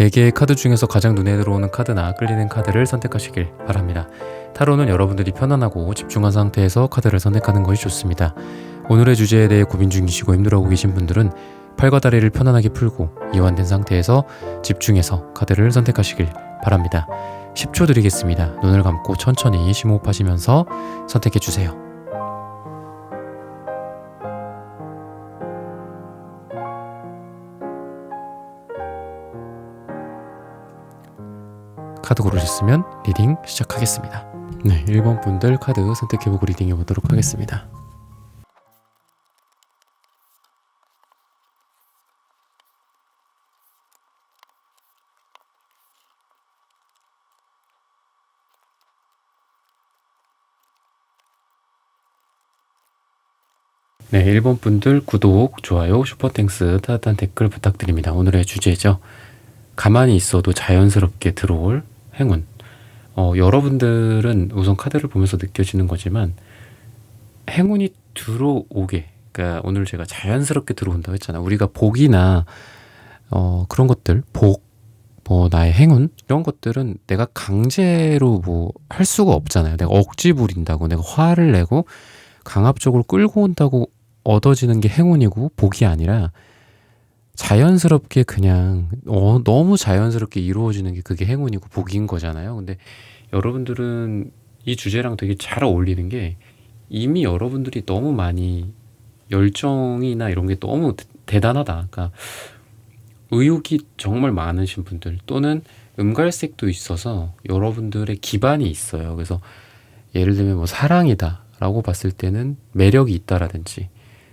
4개의 카드 중에서 가장 눈에 들어오는 카드나 끌리는 카드를 선택하시길 바랍니다. 타로는 여러분들이 편안하고 집중한 상태에서 카드를 선택하는 것이 좋습니다. 오늘의 주제에 대해 고민 중이시고 힘들어하고 계신 분들은 팔과 다리를 편안하게 풀고 이완된 상태에서 집중해서 카드를 선택하시길 바랍니다. 10초 드리겠습니다. 눈을 감고 천천히 심호흡하시면서 선택해주세요. 카드 고르셨으면 리딩 시작하겠습니다. 네, 1번 분들 카드 선택해보고 리딩해보도록 하겠습니다. 네, 1번 분들 구독, 좋아요, 슈퍼땡스, 따뜻한 댓글 부탁드립니다. 오늘의 주제죠. 가만히 있어도 자연스럽게 들어올 행운. 여러분들은 우선 카드를 보면서 느껴지는 거지만 행운이 들어오게, 그러니까 오늘 제가 자연스럽게 들어온다고 했잖아. 우리가 복이나 그런 것들, 복, 나의 행운 이런 것들은 내가 강제로 할 수가 없잖아요. 내가 억지 부린다고, 내가 화를 내고 강압적으로 끌고 온다고 얻어지는 게 행운이고 복이 아니라 자연스럽게 그냥 너무 자연스럽게 이루어지는 게 그게 행운이고 복인 거잖아요. 근데 여러분들은 이 주제랑 되게 잘 어울리는 게 이미 여러분들이 너무 많이 열정이나 이런 게 너무 대단하다. 그러니까 의욕이 정말 많으신 분들 또는 음갈색도 있어서 여러분들의 기반이 있어요. 그래서 예를 들면 사랑이다 라고 봤을 때는 매력이 있다라든지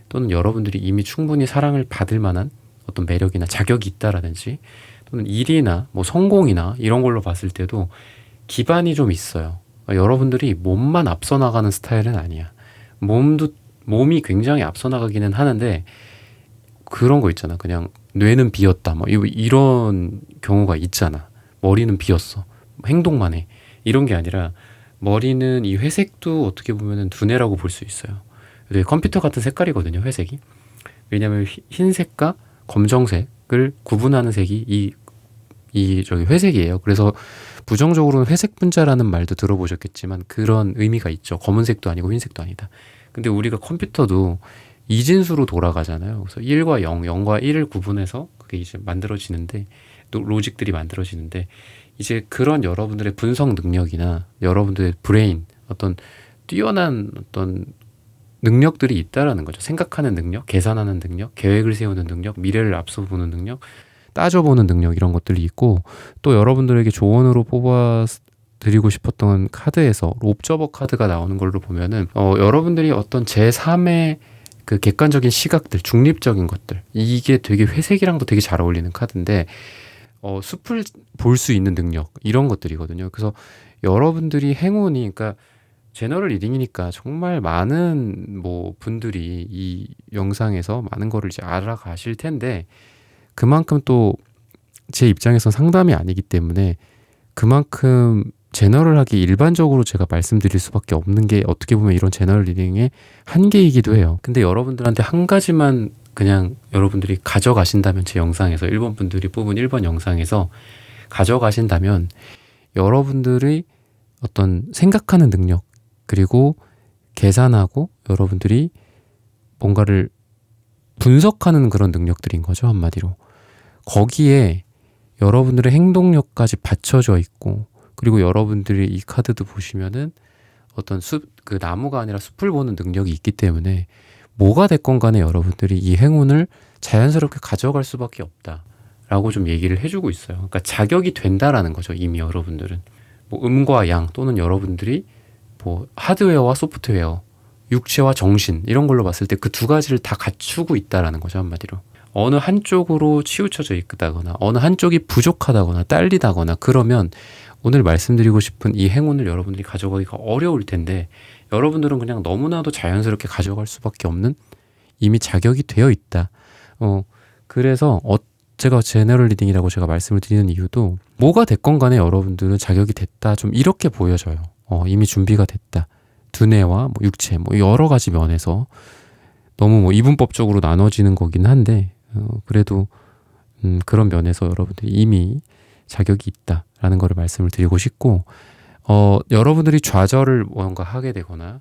또는 여러분들이 이미 충분히 사랑을 받을 만한 어떤 매력이나 자격이 있다라든지 또는 일이나 성공이나 이런 걸로 봤을 때도 기반이 좀 있어요. 여러분들이 몸만 앞서 나가는 스타일은 아니야. 몸이 굉장히 앞서 나가기는 하는데 그런 거 있잖아. 그냥 뇌는 비었다. 이런 경우가 있잖아. 머리는 비었어. 행동만 해. 이런 게 아니라 머리는 이 회색도 어떻게 보면 두뇌라고 볼 수 있어요. 되게 컴퓨터 같은 색깔이거든요, 회색이. 왜냐면 흰색과 검정색을 구분하는 색이 저기 회색이에요. 그래서 부정적으로는 회색 분자라는 말도 들어보셨겠지만 그런 의미가 있죠. 검은색도 아니고 흰색도 아니다. 근데 우리가 컴퓨터도 이진수로 돌아가잖아요. 그래서 1과 0, 0과 1을 구분해서 그게 이제 만들어지는데, 또 로직들이 만들어지는데, 이제 그런 여러분들의 분석 능력이나 여러분들의 브레인, 어떤 뛰어난 어떤 능력들이 있다라는 거죠. 생각하는 능력, 계산하는 능력, 계획을 세우는 능력, 미래를 앞서 보는 능력, 따져보는 능력, 이런 것들이 있고, 또 여러분들에게 조언으로 뽑아드리고 싶었던 카드에서 옵저버 카드가 나오는 걸로 보면은 여러분들이 어떤 제3의 그 객관적인 시각들, 중립적인 것들, 이게 되게 회색이랑도 되게 잘 어울리는 카드인데 숲을 볼 수 있는 능력, 이런 것들이거든요. 그래서 여러분들이 행운이, 그러니까 제너럴 리딩이니까 정말 많은 분들이 이 영상에서 많은 거를 이제 알아가실 텐데, 그만큼 또 제 입장에서 상담이 아니기 때문에 그만큼 제너럴하게 일반적으로 제가 말씀드릴 수밖에 없는 게 어떻게 보면 이런 제너럴 리딩의 한계이기도 해요. 근데 여러분들한테 한 가지만 그냥 여러분들이 가져가신다면, 제 영상에서 1번 분들이 뽑은 1번 영상에서 가져가신다면, 여러분들이 어떤 생각하는 능력, 그리고 계산하고 여러분들이 뭔가를 분석하는 그런 능력들인 거죠, 한마디로. 거기에 여러분들의 행동력까지 받쳐져 있고, 그리고 여러분들이 이 카드도 보시면은 어떤 그 나무가 아니라 숲을 보는 능력이 있기 때문에 뭐가 됐건 간에 여러분들이 이 행운을 자연스럽게 가져갈 수밖에 없다라고 좀 얘기를 해주고 있어요. 그러니까 자격이 된다라는 거죠, 이미 여러분들은. 음과 양, 또는 여러분들이 하드웨어와 소프트웨어, 육체와 정신, 이런 걸로 봤을 때 그 두 가지를 다 갖추고 있다라는 거죠, 한마디로. 어느 한쪽으로 치우쳐져 있다거나 어느 한쪽이 부족하다거나 딸리다거나 그러면 오늘 말씀드리고 싶은 이 행운을 여러분들이 가져가기가 어려울 텐데, 여러분들은 그냥 너무나도 자연스럽게 가져갈 수밖에 없는 이미 자격이 되어 있다. 그래서 제가 제너럴 리딩이라고 제가 말씀을 드리는 이유도, 뭐가 됐건 간에 여러분들은 자격이 됐다, 좀 이렇게 보여져요. 이미 준비가 됐다. 두뇌와 육체, 여러 가지 면에서 너무 이분법적으로 나눠지는 거긴 한데, 그래도 그런 면에서 여러분들이 이미 자격이 있다라는 거를 말씀을 드리고 싶고, 여러분들이 좌절을 뭔가 하게 되거나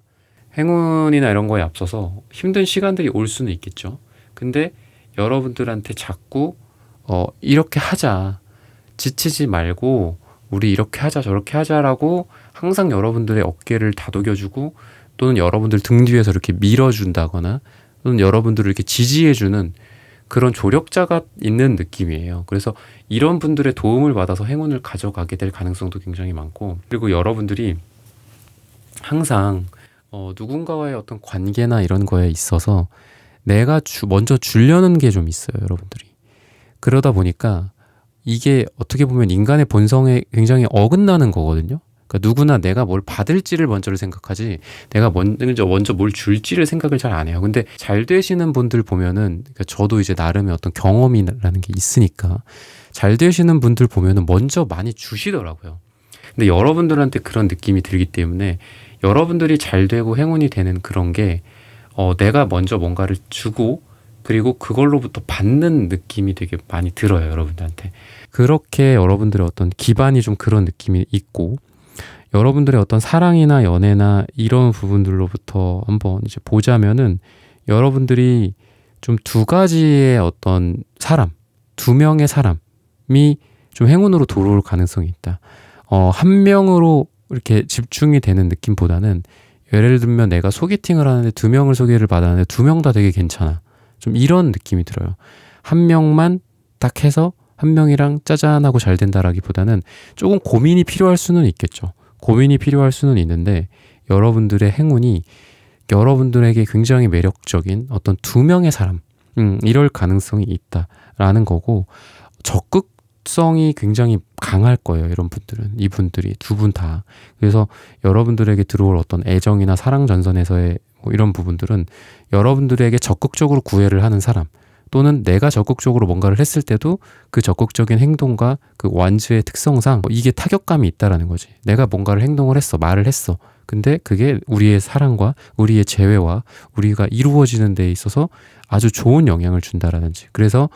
행운이나 이런 거에 앞서서 힘든 시간들이 올 수는 있겠죠. 근데 여러분들한테 자꾸 이렇게 하자, 지치지 말고 우리 이렇게 하자 저렇게 하자라고 항상 여러분들의 어깨를 다독여주고, 또는 여러분들 등 뒤에서 이렇게 밀어준다거나, 또는 여러분들을 이렇게 지지해주는 그런 조력자가 있는 느낌이에요. 그래서 이런 분들의 도움을 받아서 행운을 가져가게 될 가능성도 굉장히 많고, 그리고 여러분들이 항상 누군가와의 어떤 관계나 이런 거에 있어서 내가 먼저 주려는 게 좀 있어요, 여러분들이. 그러다 보니까 이게 어떻게 보면 인간의 본성에 굉장히 어긋나는 거거든요. 그러니까 누구나 내가 뭘 받을지를 먼저를 생각하지, 내가 먼저 뭘 줄지를 생각을 잘 안 해요. 근데 잘 되시는 분들 보면은, 그러니까 저도 이제 나름의 어떤 경험이라는 게 있으니까, 잘 되시는 분들 보면은 먼저 많이 주시더라고요. 근데 여러분들한테 그런 느낌이 들기 때문에 여러분들이 잘 되고 행운이 되는 그런 게 내가 먼저 뭔가를 주고, 그리고 그걸로부터 받는 느낌이 되게 많이 들어요, 여러분들한테. 그렇게 여러분들의 어떤 기반이 좀 그런 느낌이 있고, 여러분들의 어떤 사랑이나 연애나 이런 부분들로부터 한번 이제 보자면은, 여러분들이 좀 두 가지의 어떤 사람, 두 명의 사람이 좀 행운으로 들어올 가능성이 있다. 한 명으로 이렇게 집중이 되는 느낌보다는, 예를 들면 내가 소개팅을 하는데 두 명을 소개를 받았는데 두 명 다 되게 괜찮아. 좀 이런 느낌이 들어요. 한 명만 딱 해서 한 명이랑 짜잔하고 잘 된다라기보다는 조금 고민이 필요할 수는 있겠죠. 고민이 필요할 수는 있는데, 여러분들의 행운이 여러분들에게 굉장히 매력적인 어떤 두 명의 사람, 이럴 가능성이 있다라는 거고, 적극성이 굉장히 강할 거예요, 이런 분들은. 이분들이 두 분 다. 그래서 여러분들에게 들어올 어떤 애정이나 사랑 전선에서의 뭐 이런 부분들은 여러분들에게 적극적으로 구애를 하는 사람, 또는 내가 적극적으로 뭔가를 했을 때도 그 적극적인 행동과 그 완즈의 특성상 이게 타격감이 있다라는 거지. 내가 뭔가를 행동을 했어, 말을 했어. 근데 그게 우리의 사랑과 우리의 재회와 우리가 이루어지는 데 있어서 아주 좋은 영향을 준다라든지. 그래서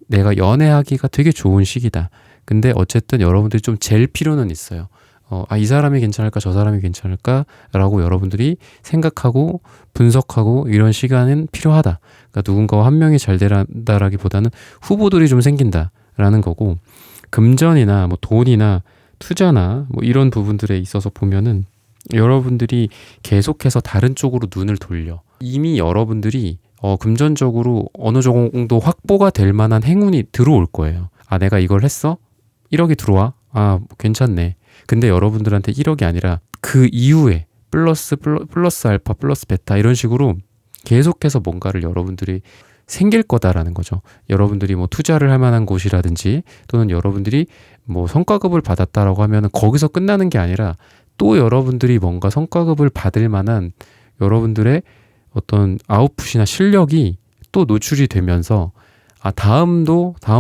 내가 연애하기가 되게 좋은 시기다. 근데 어쨌든 여러분들이 좀 잴 필요는 있어요. 이 사람이 괜찮을까, 저 사람이 괜찮을까 라고 여러분들이 생각하고 분석하고 이런 시간은 필요하다. 그러니까 누군가와 한 명이 잘 된다라기보다는 후보들이 좀 생긴다라는 거고, 금전이나 뭐 돈이나 투자나 뭐 이런 부분들에 있어서 보면은 여러분들이 계속해서 다른 쪽으로 눈을 돌려. 이미 여러분들이 금전적으로 어느 정도 확보가 될 만한 행운이 들어올 거예요. 내가 이걸 했어? 1억이 들어와? 괜찮네. 근데 여러분들한테 1억이 아니라 그 이후에 플러스 알파 플러스 베타 이런 식으로 계속해서 뭔가를 여러분들이 생길 거다라는 거죠. 여러분들이 뭐 투자를 할 만한 곳이라든지, 또는 여러분들이 뭐 성과급을 받았다라고 하면 거기서 끝나는 게 아니라, 또 여러분들이 뭔가 성과급을 받을 만한 여러분들의 어떤 아웃풋이나 실력이 또 노출이 되면서, 다음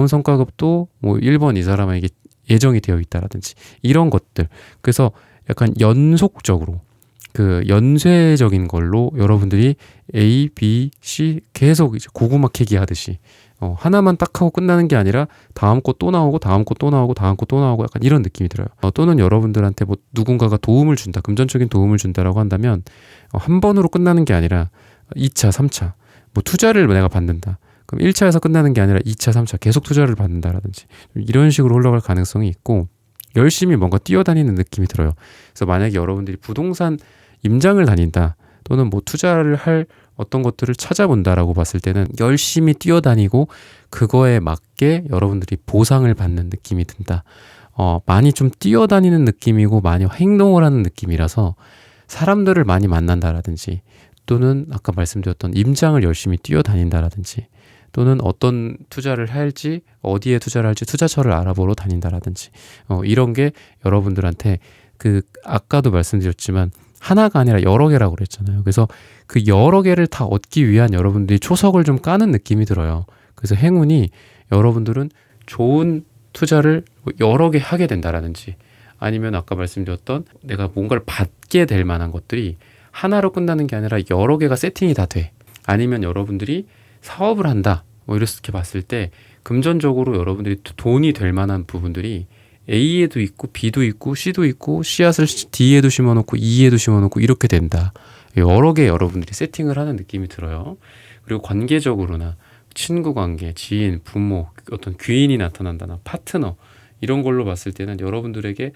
성과급도 뭐 1번 이 사람에게 예정이 되어 있다라든지 이런 것들. 그래서 약간 연속적으로 그 연쇄적인 걸로 여러분들이 A, B, C 계속 이제 고구마 캐기 하듯이 하나만 딱 하고 끝나는 게 아니라 다음 거 또 나오고 다음 거 또 나오고 다음 거 또 나오고 약간 이런 느낌이 들어요. 또는 여러분들한테 뭐 누군가가 도움을 준다, 금전적인 도움을 준다라고 한다면 한 번으로 끝나는 게 아니라 2차, 3차 뭐 투자를 내가 받는다. 그럼 1차에서 끝나는 게 아니라 2차, 3차 계속 투자를 받는다라든지 이런 식으로 흘러갈 가능성이 있고, 열심히 뭔가 뛰어다니는 느낌이 들어요. 그래서 만약에 여러분들이 부동산 임장을 다닌다, 또는 뭐 투자를 할 어떤 것들을 찾아본다라고 봤을 때는 열심히 뛰어다니고 그거에 맞게 여러분들이 보상을 받는 느낌이 든다. 많이 좀 뛰어다니는 느낌이고 많이 행동을 하는 느낌이라서 사람들을 많이 만난다라든지, 또는 아까 말씀드렸던 임장을 열심히 뛰어다닌다라든지, 또는 어떤 투자를 할지, 어디에 투자를 할지 투자처를 알아보러 다닌다라든지, 이런 게 여러분들한테 아까도 말씀드렸지만 하나가 아니라 여러 개라고 그랬잖아요. 그래서 그 여러 개를 다 얻기 위한 여러분들이 초석을 좀 까는 느낌이 들어요. 그래서 행운이 여러분들은 좋은 투자를 여러 개 하게 된다라든지, 아니면 아까 말씀드렸던 내가 뭔가를 받게 될 만한 것들이 하나로 끝나는 게 아니라 여러 개가 세팅이 다 돼. 아니면 여러분들이 사업을 한다, 뭐 이렇게 봤을 때 금전적으로 여러분들이 돈이 될 만한 부분들이 A에도 있고 B도 있고 C도 있고 씨앗을 D에도 심어놓고 E에도 심어놓고 이렇게 된다. 여러 개 여러분들이 세팅을 하는 느낌이 들어요. 그리고 관계적으로나 친구 관계, 지인, 부모, 어떤 귀인이 나타난다나 파트너 이런 걸로 봤을 때는 여러분들에게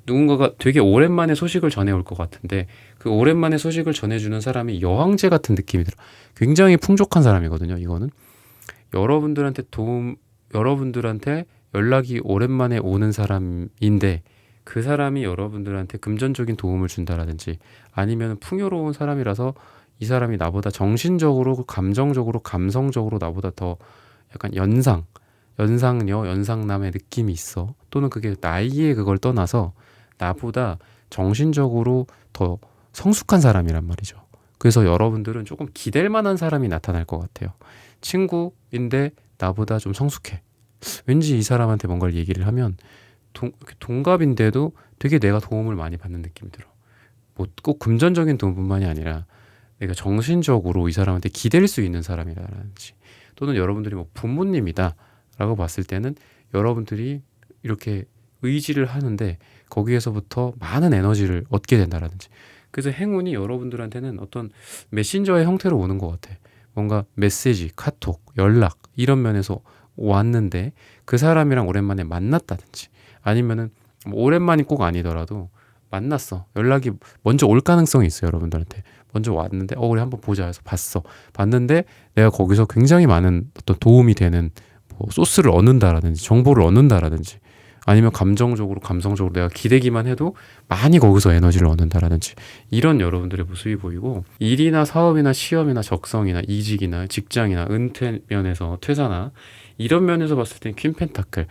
누군가가 되게 오랜만에 소식을 전해올 것 같은데 그 오랜만에 소식을 전해주는 사람이 여왕제 같은 느낌이 들어. 굉장히 풍족한 사람이거든요. 이거는 여러분들한테 연락이 오랜만에 오는 사람인데 그 사람이 여러분들한테 금전적인 도움을 준다라든지 아니면 풍요로운 사람이라서 이 사람이 나보다 정신적으로, 감정적으로, 감성적으로 나보다 더 약간 연상녀, 연상남의 느낌이 있어. 또는 그게 나이에 그걸 떠나서 나보다 정신적으로 더 성숙한 사람이란 말이죠. 그래서 여러분들은 조금 기댈 만한 사람이 나타날 것 같아요. 친구인데 나보다 좀 성숙해. 왠지 이 사람한테 뭔가를 얘기를 하면 동갑인데도 되게 내가 도움을 많이 받는 느낌이 들어. 뭐 꼭 금전적인 도움뿐만이 아니라 내가 정신적으로 이 사람한테 기댈 수 있는 사람이라든지 또는 여러분들이 뭐 부모님이다 라고 봤을 때는 여러분들이 이렇게 의지를 하는데 거기에서부터 많은 에너지를 얻게 된다라든지 그래서 행운이 여러분들한테는 어떤 메신저의 형태로 오는 것 같아. 뭔가 메시지, 카톡, 연락 이런 면에서 왔는데 그 사람이랑 오랜만에 만났다든지 아니면은 뭐 오랜만이 꼭 아니더라도 만났어. 연락이 먼저 올 가능성이 있어요. 여러분들한테. 먼저 왔는데 우리 한번 보자 해서 봤는데 내가 거기서 굉장히 많은 어떤 도움이 되는 뭐 소스를 얻는다라든지 정보를 얻는다라든지 아니면 감정적으로 감성적으로 내가 기대기만 해도 많이 거기서 에너지를 얻는다라든지 이런 여러분들의 모습이 보이고 일이나 사업이나 시험이나 적성이나 이직이나 직장이나 은퇴 면에서 퇴사나 이런 면에서 봤을 땐 퀸 펜타클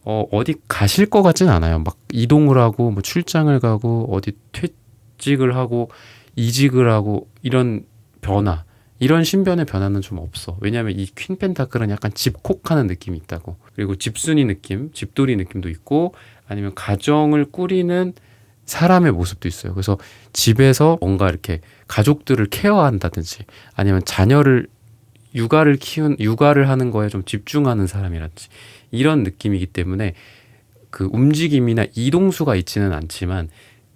어디 가실 것 같진 않아요. 막 이동을 하고 뭐 출장을 가고 어디 퇴직을 하고 이직을 하고 이런 변화 이런 신변의 변화는 좀 없어. 왜냐하면 이 퀸 펜타클은 약간 집콕하는 느낌이 있다고. 그리고 집순이 느낌, 집돌이 느낌도 있고 아니면 가정을 꾸리는 사람의 모습도 있어요. 그래서 집에서 뭔가 이렇게 가족들을 케어한다든지 아니면 자녀를 육아를 하는 거에 좀 집중하는 사람이라든지 이런 느낌이기 때문에 그 움직임이나 이동수가 있지는 않지만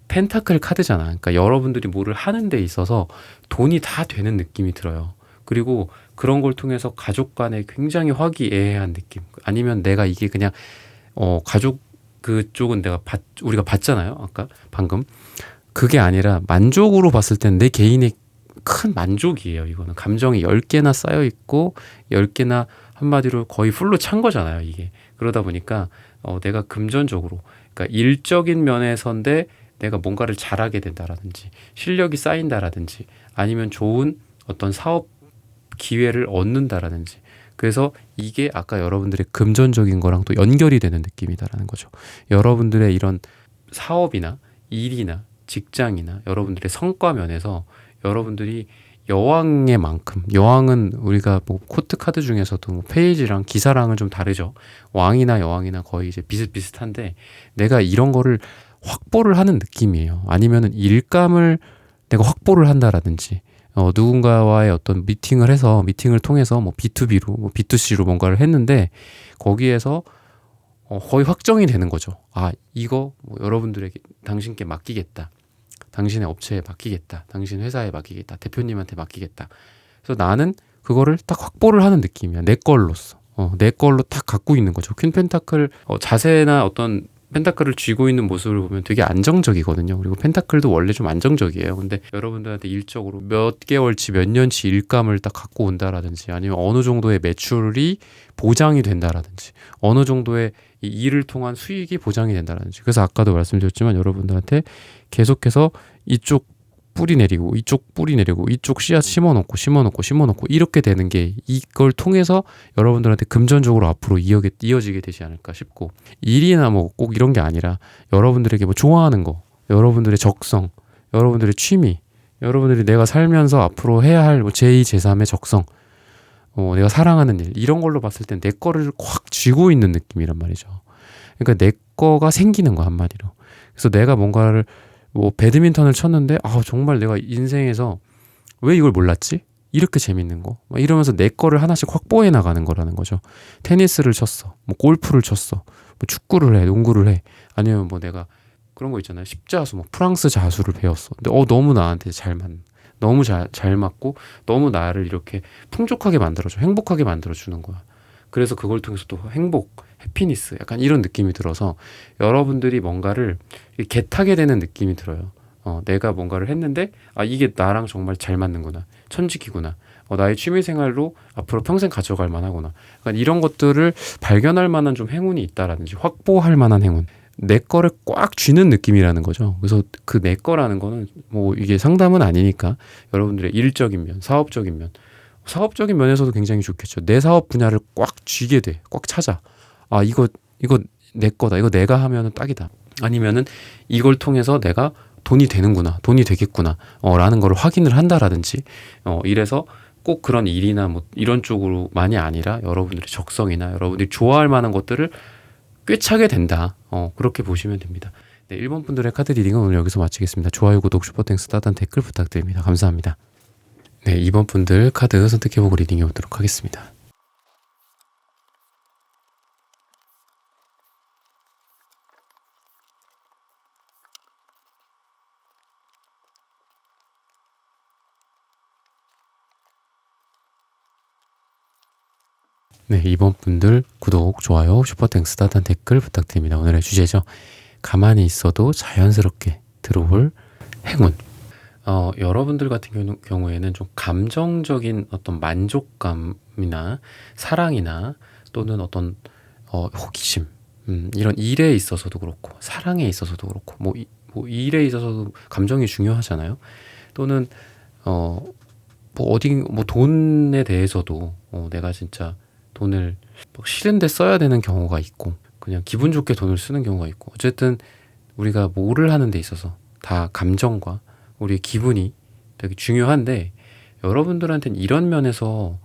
펜타클 카드잖아. 그러니까 여러분들이 뭐를 하는 데 있어서 돈이 다 되는 느낌이 들어요. 그리고 그런 걸 통해서 가족 간에 굉장히 화기애애한 느낌. 아니면 내가 이게 그냥 가족 그쪽은 우리가 봤잖아요. 아까 방금. 그게 아니라 만족으로 봤을 땐 내 개인의 큰 만족이에요. 이거는 감정이 10개나 쌓여 있고 10개나 한마디로 거의 풀로 찬 거잖아요. 이게. 그러다 보니까 내가 금전적으로 그러니까 일적인 면에서인데 내가 뭔가를 잘하게 된다라든지 실력이 쌓인다라든지 아니면 좋은 어떤 사업 기회를 얻는다라든지 그래서 이게 아까 여러분들의 금전적인 거랑 또 연결이 되는 느낌이다라는 거죠. 여러분들의 이런 사업이나 일이나 직장이나 여러분들의 성과 면에서 여러분들이 여왕의 만큼 여왕은 우리가 뭐 코트 카드 중에서도 뭐 페이지랑 기사랑은 좀 다르죠. 왕이나 여왕이나 거의 이제 비슷비슷한데 내가 이런 거를 확보를 하는 느낌이에요. 아니면은 일감을 내가 확보를 한다라든지 누군가와의 어떤 미팅을 통해서 뭐 B2B로 뭐 B2C로 뭔가를 했는데 거기에서 거의 확정이 되는 거죠. 아 이거 뭐 여러분들에게 당신께 맡기겠다. 당신의 업체에 맡기겠다. 당신 회사에 맡기겠다. 대표님한테 맡기겠다. 그래서 나는 그거를 딱 확보를 하는 느낌이야. 내 걸로써. 내 걸로 딱 갖고 있는 거죠. 퀸 펜타클 자세나 어떤 펜타클을 쥐고 있는 모습을 보면 되게 안정적이거든요. 그리고 펜타클도 원래 좀 안정적이에요. 근데 여러분들한테 일적으로 몇 개월치 몇 년치 일감을 딱 갖고 온다라든지 아니면 어느 정도의 매출이 보장이 된다라든지 어느 정도의 이 일을 통한 수익이 보장이 된다라든지 그래서 아까도 말씀드렸지만 여러분들한테 계속해서 이쪽 뿌리 내리고 이쪽 씨앗 심어놓고 이렇게 되는 게 이걸 통해서 여러분들한테 금전적으로 앞으로 이어지게 되지 않을까 싶고 일이나 뭐 꼭 이런 게 아니라 여러분들에게 뭐 좋아하는 거 여러분들의 적성 여러분들의 취미 여러분들이 내가 살면서 앞으로 해야 할 뭐 제2, 제3의 적성 내가 사랑하는 일 이런 걸로 봤을 땐 내 거를 확 쥐고 있는 느낌이란 말이죠. 그러니까 내 거가 생기는 거 한마디로. 그래서 내가 뭔가를 뭐 배드민턴을 쳤는데 정말 내가 인생에서 왜 이걸 몰랐지? 이렇게 재밌는 거 이러면서 내 거를 하나씩 확보해 나가는 거라는 거죠. 테니스를 쳤어 뭐 골프를 쳤어 뭐 축구를 해, 농구를 해, 아니면 뭐 내가 그런 거 있잖아요. 십자수, 뭐 프랑스 자수를 배웠어. 근데 너무 나한테 너무 잘 맞고 너무 나를 이렇게 풍족하게 만들어줘, 행복하게 만들어주는 거야. 그래서 그걸 통해서 또 행복, 해피니스, 약간 이런 느낌이 들어서 여러분들이 뭔가를 겟하게 되는 느낌이 들어요. 내가 뭔가를 했는데 이게 나랑 정말 잘 맞는구나, 천직이구나, 나의 취미생활로 앞으로 평생 가져갈 만하구나, 약간 이런 것들을 발견할 만한 좀 행운이 있다라든지 확보할 만한 행운, 내 거를 꽉 쥐는 느낌이라는 거죠. 그래서 그 내 거라는 거는 뭐 이게 상담은 아니니까 여러분들의 일적인 면, 사업적인 면에서도 굉장히 좋겠죠. 내 사업 분야를 꽉 쥐게 돼. 꽉 찾아. 이거 내 거다. 이거 내가 하면은 딱이다. 아니면은 이걸 통해서 내가 돈이 되는구나, 돈이 되겠구나, 라는 걸 확인을 한다라든지, 이래서 꼭 그런 일이나 뭐 이런 쪽으로만이 아니라 여러분들의 적성이나 여러분들이 좋아할 만한 것들을 꿰차게 된다. 그렇게 보시면 됩니다. 네, 1번 분들의 카드 리딩은 오늘 여기서 마치겠습니다. 좋아요, 구독, 슈퍼땡스, 따단 댓글 부탁드립니다. 감사합니다. 네, 2번 분들 카드 선택해보고 리딩해 보도록 하겠습니다. 네, 2번 분들 구독, 좋아요, 슈퍼땡스, 따단 댓글 부탁드립니다. 오늘의 주제죠. 가만히 있어도 자연스럽게 들어올 행운. 여러분들 같은 경우에는 좀 감정적인 어떤 만족감이나 사랑이나 또는 어떤 호기심, 이런 일에 있어서도 그렇고 사랑에 있어서도 그렇고 뭐 일에 있어서도 감정이 중요하잖아요. 또는 뭐 돈에 대해서도 내가 진짜 돈을 막 싫은데 써야 되는 경우가 있고 그냥 기분 좋게 돈을 쓰는 경우가 있고, 어쨌든 우리가 뭐를 하는 데 있어서 다 감정과 우리의 기분이 되게 중요한데, 여러분들한테는 이런 면에서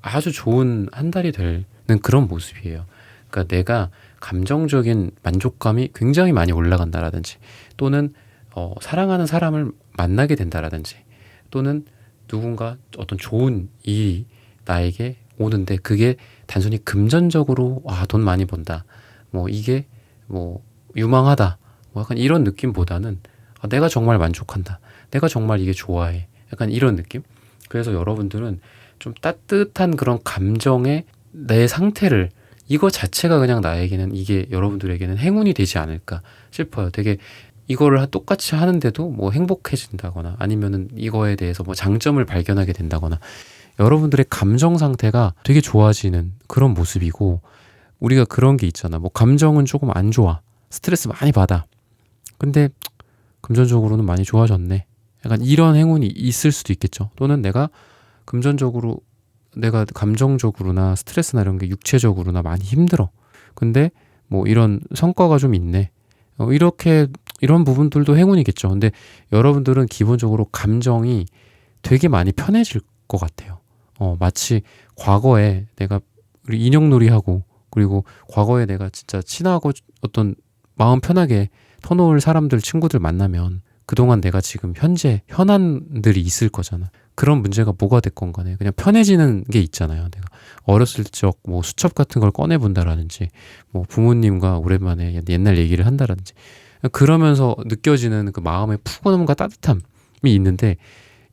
아주 좋은 한 달이 되는 그런 모습이에요. 그러니까 내가 감정적인 만족감이 굉장히 많이 올라간다라든지, 또는 사랑하는 사람을 만나게 된다라든지, 또는 누군가 어떤 좋은 일이 나에게 오는데 그게 단순히 금전적으로 돈 많이 번다, 뭐 이게 뭐 유망하다, 뭐 약간 이런 느낌보다는 내가 정말 만족한다, 내가 정말 이게 좋아해, 약간 이런 느낌. 그래서 여러분들은 좀 따뜻한 그런 감정의 내 상태를, 이거 자체가 그냥 나에게는, 이게 여러분들에게는 행운이 되지 않을까 싶어요. 되게 이거를 똑같이 하는데도 뭐 행복해진다거나 아니면은 이거에 대해서 뭐 장점을 발견하게 된다거나, 여러분들의 감정 상태가 되게 좋아지는 그런 모습이고, 우리가 그런 게 있잖아. 뭐 감정은 조금 안 좋아, 스트레스 많이 받아, 근데 금전적으로는 많이 좋아졌네, 약간 이런 행운이 있을 수도 있겠죠. 또는 내가 감정적으로나 스트레스나 이런 게 육체적으로나 많이 힘들어, 근데 뭐 이런 성과가 좀 있네, 이런 부분들도 행운이겠죠. 근데 여러분들은 기본적으로 감정이 되게 많이 편해질 것 같아요. 마치 과거에 내가 우리 인형놀이하고, 그리고 과거에 내가 진짜 친하고 어떤 마음 편하게 터놓을 사람들, 친구들 만나면 그동안 내가 지금 현재 현안들이 있을 거잖아. 그런 문제가 뭐가 됐건 간에 그냥 편해지는 게 있잖아요. 내가 어렸을 적 뭐 수첩 같은 걸 꺼내본다라든지, 뭐 부모님과 오랜만에 옛날 얘기를 한다라든지, 그러면서 느껴지는 그 마음의 푸근함과 따뜻함이 있는데,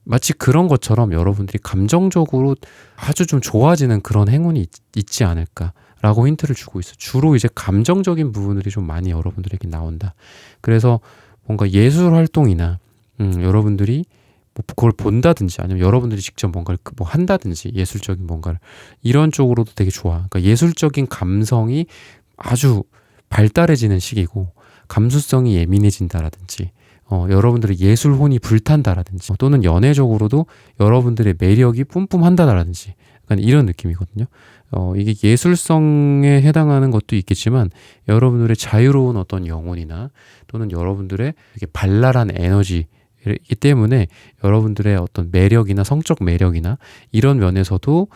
마치 그런 것처럼 여러분들이 감정적으로 아주 좀 좋아지는 그런 행운이 있지 않을까라고 힌트를 주고 있어요. 주로 이제 감정적인 부분들이 좀 많이 여러분들에게 나온다. 그래서 뭔가 예술 활동이나 여러분들이 뭐 그걸 본다든지, 아니면 여러분들이 직접 뭔가를 뭐 한다든지, 예술적인 뭔가를, 이런 쪽으로도 되게 좋아. 그러니까 예술적인 감성이 아주 발달해지는 시기고, 감수성이 예민해진다라든지, 여러분들의 예술혼이 불탄다라든지, 또는 연애적으로도 여러분들의 매력이 뿜뿜한다라든지, 약간 이런 느낌이거든요. 이게 예술성에 해당하는 것도 있겠지만, 여러분들의 자유로운 어떤 영혼이나 또는 여러분들의 이렇게 발랄한 에너지이기 때문에 여러분들의 어떤 매력이나 성적 매력이나 이런 면에서도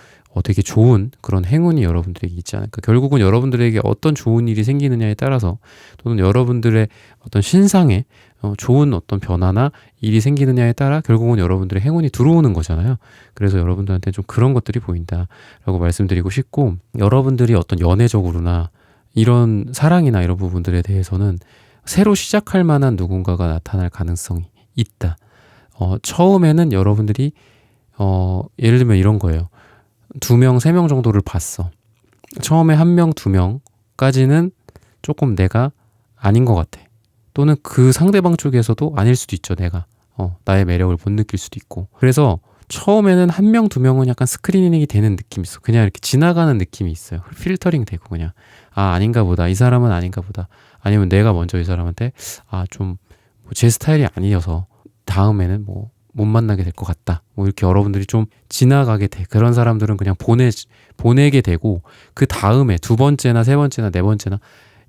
되게 좋은 그런 행운이 여러분들에게 있지 않을까. 결국은 여러분들에게 어떤 좋은 일이 생기느냐에 따라서, 또는 여러분들의 어떤 신상에 좋은 어떤 변화나 일이 생기느냐에 따라 결국은 여러분들의 행운이 들어오는 거잖아요. 그래서 여러분들한테 좀 그런 것들이 보인다라고 말씀드리고 싶고, 여러분들이 어떤 연애적으로나 이런 사랑이나 이런 부분들에 대해서는 새로 시작할 만한 누군가가 나타날 가능성이 있다. 처음에는 여러분들이 예를 들면 이런 거예요. 2명, 3명 정도를 봤어. 처음에 1명, 2명까지는 조금 내가 아닌 것 같아. 또는 그 상대방 쪽에서도 아닐 수도 있죠. 내가 나의 매력을 못 느낄 수도 있고. 그래서 처음에는 1명, 2명은 약간 스크리닝이 되는 느낌이 있어. 그냥 이렇게 지나가는 느낌이 있어요. 필터링 되고 그냥 아닌가 보다. 이 사람은 아닌가 보다. 아니면 내가 먼저 이 사람한테 좀 제 스타일이 아니어서 다음에는 뭐 못 만나게 될 것 같다. 뭐 이렇게 여러분들이 좀 지나가게 돼. 그런 사람들은 그냥 보내게 되고, 그 다음에 2번째나 3번째나 4번째나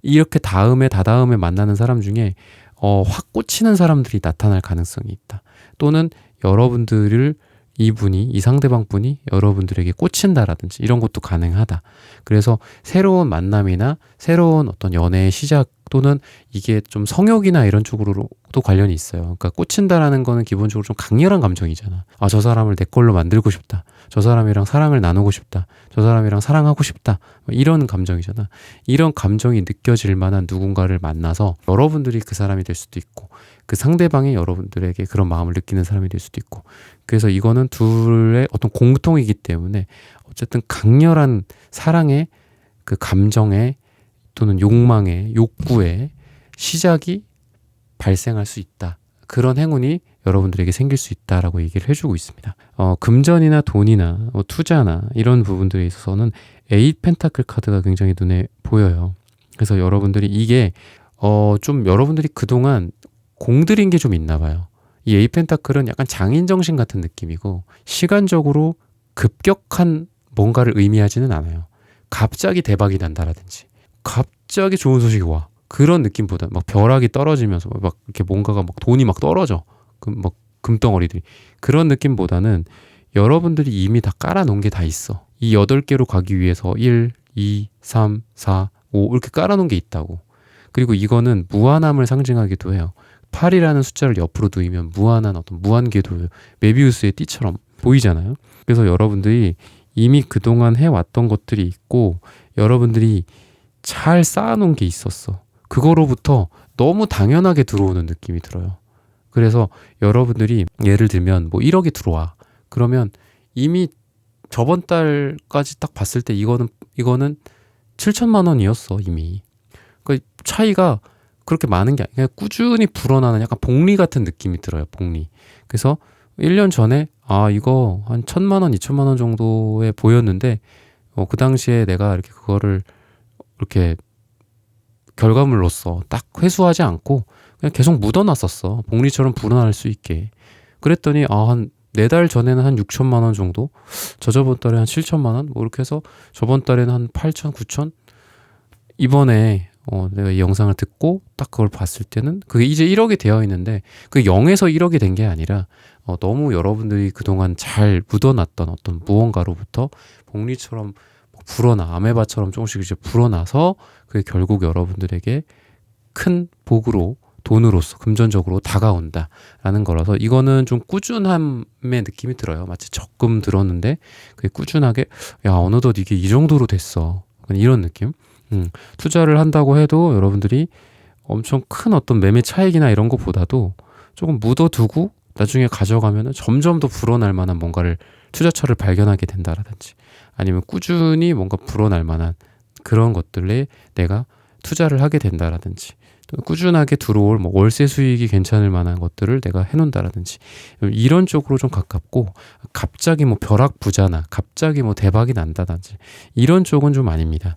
이렇게 다다음에 만나는 사람 중에 확 꽂히는 사람들이 나타날 가능성이 있다. 또는 여러분들을 이 상대방 분이 여러분들에게 꽂힌다라든지 이런 것도 가능하다. 그래서 새로운 만남이나 새로운 어떤 연애의 시작, 또는 이게 좀 성욕이나 이런 쪽으로도 관련이 있어요. 그러니까 꽂힌다라는 거는 기본적으로 좀 강렬한 감정이잖아. 저 사람을 내 걸로 만들고 싶다. 저 사람이랑 사랑을 나누고 싶다. 저 사람이랑 사랑하고 싶다. 이런 감정이잖아. 이런 감정이 느껴질 만한 누군가를 만나서 여러분들이 그 사람이 될 수도 있고, 그 상대방이 여러분들에게 그런 마음을 느끼는 사람이 될 수도 있고. 그래서 이거는 둘의 어떤 공통이기 때문에 어쨌든 강렬한 사랑의 그 감정의 또는 욕망의 욕구의 시작이 발생할 수 있다. 그런 행운이 여러분들에게 생길 수 있다라고 얘기를 해주고 있습니다. 금전이나 돈이나 투자나 이런 부분들에 있어서는 8 펜타클 카드가 굉장히 눈에 보여요. 그래서 여러분들이 이게 좀 여러분들이 그동안 공들인 게 좀 있나 봐요. 이 8 펜타클은 약간 장인정신 같은 느낌이고, 시간적으로 급격한 뭔가를 의미하지는 않아요. 갑자기 대박이 난다라든지 갑자기 좋은 소식이 와, 그런 느낌보다 막 벼락이 떨어지면서 막 이렇게 뭔가가 막 돈이 막 떨어져, 막 금덩어리들이, 그런 느낌보다는 여러분들이 이미 다 깔아놓은 게 다 있어. 이 8개로 가기 위해서 1, 2, 3, 4, 5 이렇게 깔아놓은 게 있다고. 그리고 이거는 무한함을 상징하기도 해요. 8이라는 숫자를 옆으로 두이면 무한한 어떤 무한궤도, 메비우스의 띠처럼 보이잖아요. 그래서 여러분들이 이미 그동안 해왔던 것들이 있고, 여러분들이 잘 쌓아놓은 게 있었어. 그거로부터 너무 당연하게 들어오는 느낌이 들어요. 그래서 여러분들이 예를 들면 뭐 1억이 들어와. 그러면 이미 저번 달까지 딱 봤을 때 이거는 7천만 원이었어 이미. 그 차이가 그렇게 많은 게 아니라 그냥 꾸준히 불어나는 약간 복리 같은 느낌이 들어요. 복리. 그래서 1년 전에 이거 한 1,000만 원, 2천만 원 정도에 보였는데 그 당시에 내가 이렇게 그거를 이렇게 결과물로서 딱 회수하지 않고 그냥 계속 묻어놨었어. 복리처럼 불어날 수 있게. 그랬더니 한 4달 전에는 한 6천만 원 정도, 저저번 달에 한 7천만 원, 뭐 이렇게 해서 저번 달에는 한 8천, 9천. 이번에 내가 이 영상을 듣고 딱 그걸 봤을 때는 그게 이제 1억이 되어 있는데, 그 0에서 1억이 된 게 아니라 너무 여러분들이 그동안 잘 묻어놨던 어떤 무언가로부터 복리처럼 아메바처럼 조금씩 이제 불어나서 그게 결국 여러분들에게 큰 복으로, 돈으로서 금전적으로 다가온다라는 거라서, 이거는 좀 꾸준함의 느낌이 들어요. 마치 적금 들었는데 그게 꾸준하게 어느덧 이게 이 정도로 됐어, 이런 느낌. 투자를 한다고 해도 여러분들이 엄청 큰 어떤 매매 차익이나 이런 것보다도 조금 묻어두고 나중에 가져가면 점점 더 불어날 만한 뭔가를, 투자처를 발견하게 된다라든지, 아니면 꾸준히 뭔가 불어날 만한 그런 것들에 내가 투자를 하게 된다라든지, 꾸준하게 들어올 뭐 월세 수익이 괜찮을 만한 것들을 내가 해놓는다라든지, 이런 쪽으로 좀 가깝고, 갑자기 뭐 벼락 부자나 갑자기 뭐 대박이 난다든지 이런 쪽은 좀 아닙니다.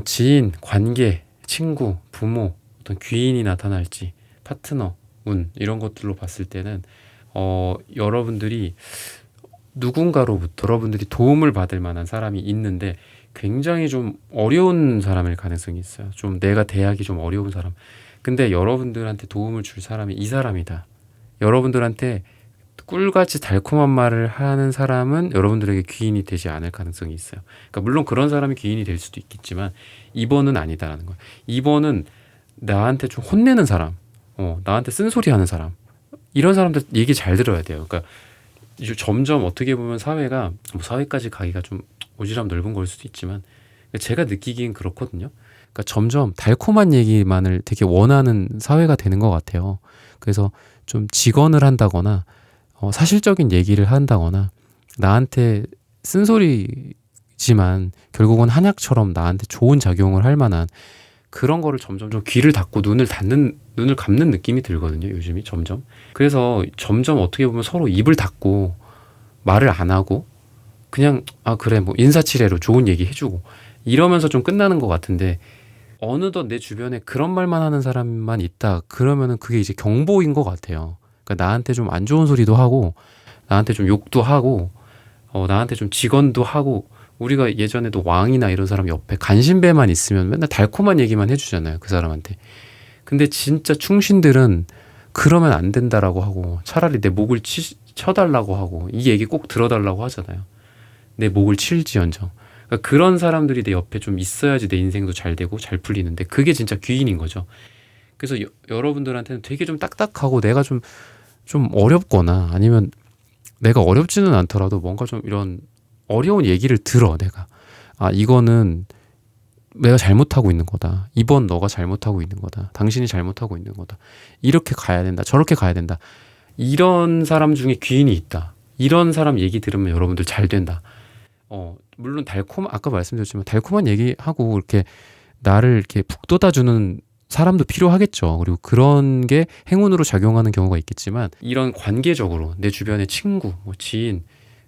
지인, 관계, 친구, 부모, 어떤 귀인이 나타날지, 파트너, 운, 이런 것들로 봤을 때는 여러분들이 누군가로부터 여러분들이 도움을 받을 만한 사람이 있는데, 굉장히 좀 어려운 사람일 가능성이 있어요. 좀 내가 대하기 좀 어려운 사람. 근데 여러분들한테 도움을 줄 사람이 이 사람이다. 여러분들한테 꿀같이 달콤한 말을 하는 사람은 여러분들에게 귀인이 되지 않을 가능성이 있어요. 그러니까 물론 그런 사람이 귀인이 될 수도 있겠지만 2번은 아니다라는 거예요. 2번은 나한테 좀 혼내는 사람, 나한테 쓴소리 하는 사람, 이런 사람들 얘기 잘 들어야 돼요. 그러니까 점점 어떻게 보면 사회가, 사회까지 가기가 좀 오지랖 넓은 걸 수도 있지만 제가 느끼기엔 그렇거든요. 그러니까 점점 달콤한 얘기만을 되게 원하는 사회가 되는 것 같아요. 그래서 좀 직언을 한다거나 사실적인 얘기를 한다거나 나한테 쓴소리지만 결국은 한약처럼 나한테 좋은 작용을 할 만한 그런 거를 점점 좀 귀를 닫고 눈을 감는 느낌이 들거든요. 요즘이 점점. 그래서 점점 어떻게 보면 서로 입을 닫고 말을 안 하고 그냥 그래 뭐 인사치레로 좋은 얘기 해주고 이러면서 좀 끝나는 것 같은데 어느덧 내 주변에 그런 말만 하는 사람만 있다 그러면은 그게 이제 경보인 것 같아요. 그러니까 나한테 좀 안 좋은 소리도 하고 나한테 좀 욕도 하고 나한테 좀 직언도 하고 우리가 예전에도 왕이나 이런 사람 옆에 간신배만 있으면 맨날 달콤한 얘기만 해주잖아요. 그 사람한테. 근데 진짜 충신들은 그러면 안 된다라고 하고 차라리 내 목을 쳐달라고 하고 이 얘기 꼭 들어달라고 하잖아요. 내 목을 칠지언정. 그러니까 그런 사람들이 내 옆에 좀 있어야지 내 인생도 잘 되고 잘 풀리는데 그게 진짜 귀인인 거죠. 그래서 여러분들한테는 되게 좀 딱딱하고 내가 좀 어렵거나 아니면 내가 어렵지는 않더라도 뭔가 좀 이런 어려운 얘기를 들어 내가. 이거는 내가 잘못하고 있는 거다. 이번 너가 잘못하고 있는 거다. 당신이 잘못하고 있는 거다. 이렇게 가야 된다. 저렇게 가야 된다. 이런 사람 중에 귀인이 있다. 이런 사람 얘기 들으면 여러분들 잘 된다. 물론 아까 말씀드렸지만 달콤한 얘기하고 이렇게 나를 이렇게 북돋아주는 사람도 필요하겠죠. 그리고 그런 게 행운으로 작용하는 경우가 있겠지만 이런 관계적으로 내 주변의 친구, 뭐 지인,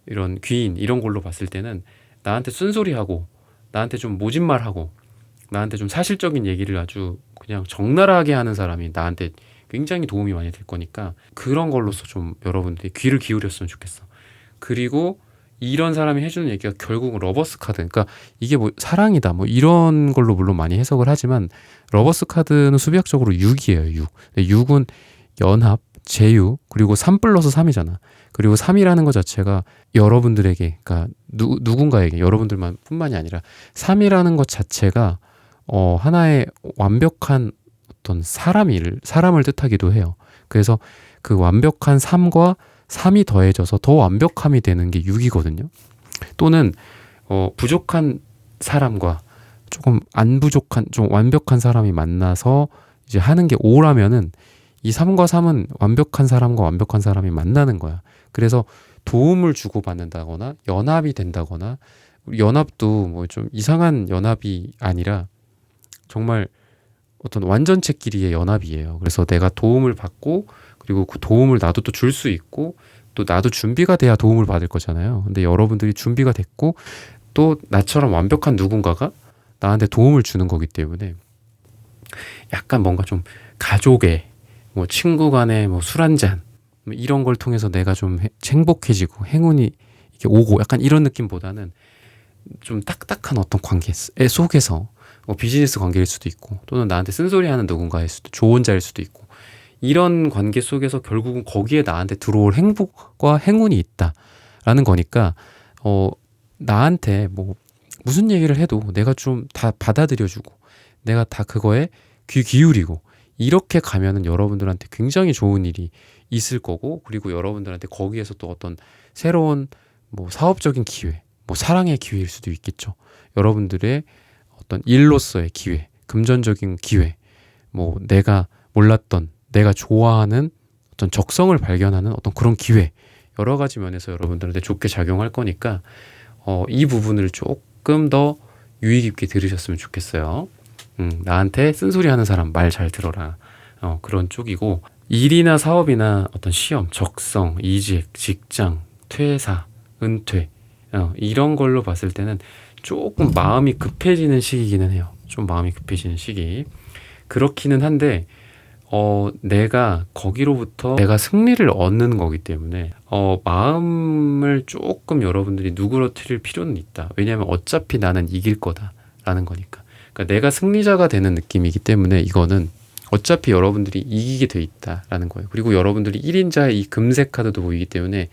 이런 귀인 이런 걸로 봤을 때는 나한테 쓴소리하고 나한테 좀 모진말하고 나한테 좀 사실적인 얘기를 아주 그냥 적나라하게 하는 사람이 나한테 굉장히 도움이 많이 될 거니까 그런 걸로서 좀 여러분들이 귀를 기울였으면 좋겠어. 그리고 이런 사람이 해주는 얘기가 결국은 러버스 카드. 그러니까 이게 뭐 사랑이다 뭐 이런 걸로 물론 많이 해석을 하지만 러버스 카드는 수비학적으로 6이에요. 6. 6은 연합, 제휴 그리고 3+3이잖아. 그리고 3이라는 것 자체가 여러분들에게 그러니까 누군가에게 여러분들만 뿐만이 아니라 3이라는 것 자체가 하나의 완벽한 어떤 사람을 뜻하기도 해요. 그래서 그 완벽한 3과 3이 더해져서 더 완벽함이 되는 게 6이거든요. 또는 부족한 사람과 조금 안 부족한 좀 완벽한 사람이 만나서 이제 하는 게 5라면은 이 3과 3은 완벽한 사람과 완벽한 사람이 만나는 거야. 그래서 도움을 주고받는다거나 연합이 된다거나 연합도 뭐 좀 이상한 연합이 아니라 정말 어떤 완전체끼리의 연합이에요. 그래서 내가 도움을 받고 그리고 그 도움을 나도 또 줄 수 있고 또 나도 준비가 돼야 도움을 받을 거잖아요. 근데 여러분들이 준비가 됐고 또 나처럼 완벽한 누군가가 나한테 도움을 주는 거기 때문에 약간 뭔가 좀 가족의 뭐 친구 간의 뭐 술 한잔 이런 걸 통해서 내가 좀 행복해지고 행운이 이렇게 오고 약간 이런 느낌보다는 좀 딱딱한 어떤 관계 속에서 비즈니스 관계일 수도 있고 또는 나한테 쓴소리하는 누군가일 수도 조언자일 수도 있고 이런 관계 속에서 결국은 거기에 나한테 들어올 행복과 행운이 있다라는 거니까 나한테 뭐 무슨 얘기를 해도 내가 좀 다 받아들여주고 내가 다 그거에 귀 기울이고 이렇게 가면은 여러분들한테 굉장히 좋은 일이 있을 거고 그리고 여러분들한테 거기에서 또 어떤 새로운 뭐 사업적인 기회, 뭐 사랑의 기회일 수도 있겠죠. 여러분들의 어떤 일로서의 기회, 금전적인 기회, 뭐 내가 몰랐던 내가 좋아하는 어떤 적성을 발견하는 어떤 그런 기회 여러 가지 면에서 여러분들한테 좋게 작용할 거니까 이 부분을 조금 더 유의 깊게 들으셨으면 좋겠어요. 나한테 쓴소리하는 사람 말 잘 들어라. 그런 쪽이고 일이나 사업이나 어떤 시험, 적성, 이직, 직장, 퇴사, 은퇴 이런 걸로 봤을 때는 조금 마음이 급해지는 시기이기는 해요. 좀 마음이 급해지는 시기. 그렇기는 한데 내가 거기로부터 내가 승리를 얻는 거기 때문에 마음을 조금 여러분들이 누그러뜨릴 필요는 있다. 왜냐하면 어차피 나는 이길 거다라는 거니까. 그러니까 내가 승리자가 되는 느낌이기 때문에 이거는 어차피 여러분들이 이기게 돼 있다라는 거예요. 그리고 여러분들이 1인자의 이 금색 카드도 보이기 때문에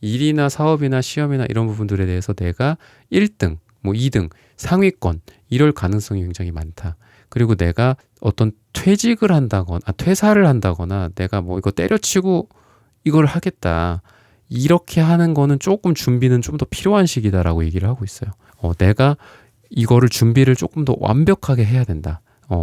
일이나 사업이나 시험이나 이런 부분들에 대해서 내가 1등, 뭐 2등, 상위권 이럴 가능성이 굉장히 많다. 그리고 내가 어떤 퇴직을 한다거나 퇴사를 한다거나 내가 뭐 이거 때려치고 이걸 하겠다 이렇게 하는 거는 조금 준비는 좀 더 필요한 시기다라고 얘기를 하고 있어요. 내가 이거를 준비를 조금 더 완벽하게 해야 된다.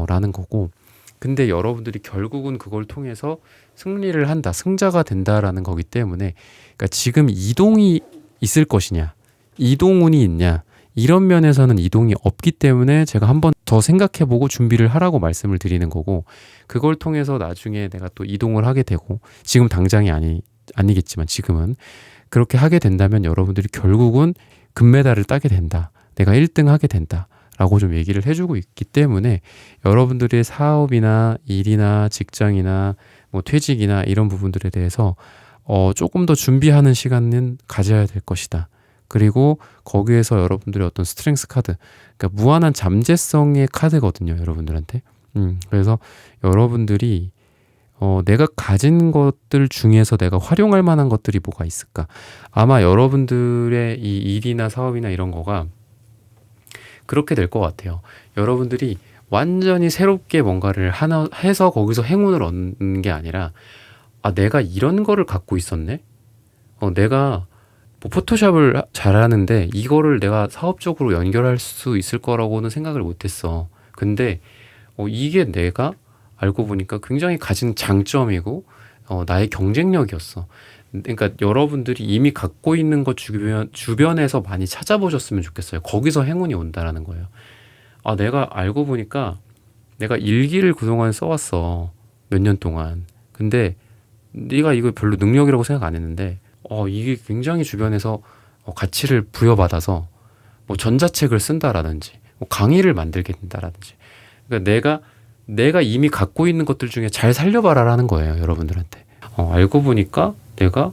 라는 거고. 근데 여러분들이 결국은 그걸 통해서 승리를 한다, 승자가 된다라는 거기 때문에, 그러니까 지금 이동이 있을 것이냐, 이동운이 있냐, 이런 면에서는 이동이 없기 때문에 제가 한번 더 생각해보고 준비를 하라고 말씀을 드리는 거고, 그걸 통해서 나중에 내가 또 이동을 하게 되고, 지금 당장이 아니겠지만 지금은 그렇게 하게 된다면 여러분들이 결국은 금메달을 따게 된다, 내가 1등 하게 된다 라고 좀 얘기를 해주고 있기 때문에, 여러분들의 사업이나 일이나 직장이나 뭐 퇴직이나 이런 부분들에 대해서 조금 더 준비하는 시간은 가져야 될 것이다. 그리고 거기에서 여러분들의 어떤 스트렝스 카드, 그러니까 무한한 잠재성의 카드거든요, 여러분들한테. 그래서 여러분들이 내가 가진 것들 중에서 내가 활용할 만한 것들이 뭐가 있을까? 아마 여러분들의 이 일이나 사업이나 이런 거가 그렇게 될 것 같아요. 여러분들이 완전히 새롭게 뭔가를 하나 해서 거기서 행운을 얻는 게 아니라, 아, 내가 이런 거를 갖고 있었네? 내가 뭐 포토샵을 잘하는데 이거를 내가 사업적으로 연결할 수 있을 거라고는 생각을 못했어. 근데 이게 내가 알고 보니까 굉장히 가진 장점이고 나의 경쟁력이었어. 그러니까 여러분들이 이미 갖고 있는 것 주변에서 많이 찾아보셨으면 좋겠어요. 거기서 행운이 온다라는 거예요. 아, 내가 알고 보니까 내가 일기를 그동안 써왔어. 몇 년 동안. 근데 네가 이거 별로 능력이라고 생각 안 했는데 이게 굉장히 주변에서 가치를 부여받아서 뭐 전자책을 쓴다라든지 뭐 강의를 만들게 된다라든지, 그러니까 내가 이미 갖고 있는 것들 중에 잘 살려봐라라는 거예요, 여러분들한테. 알고 보니까 내가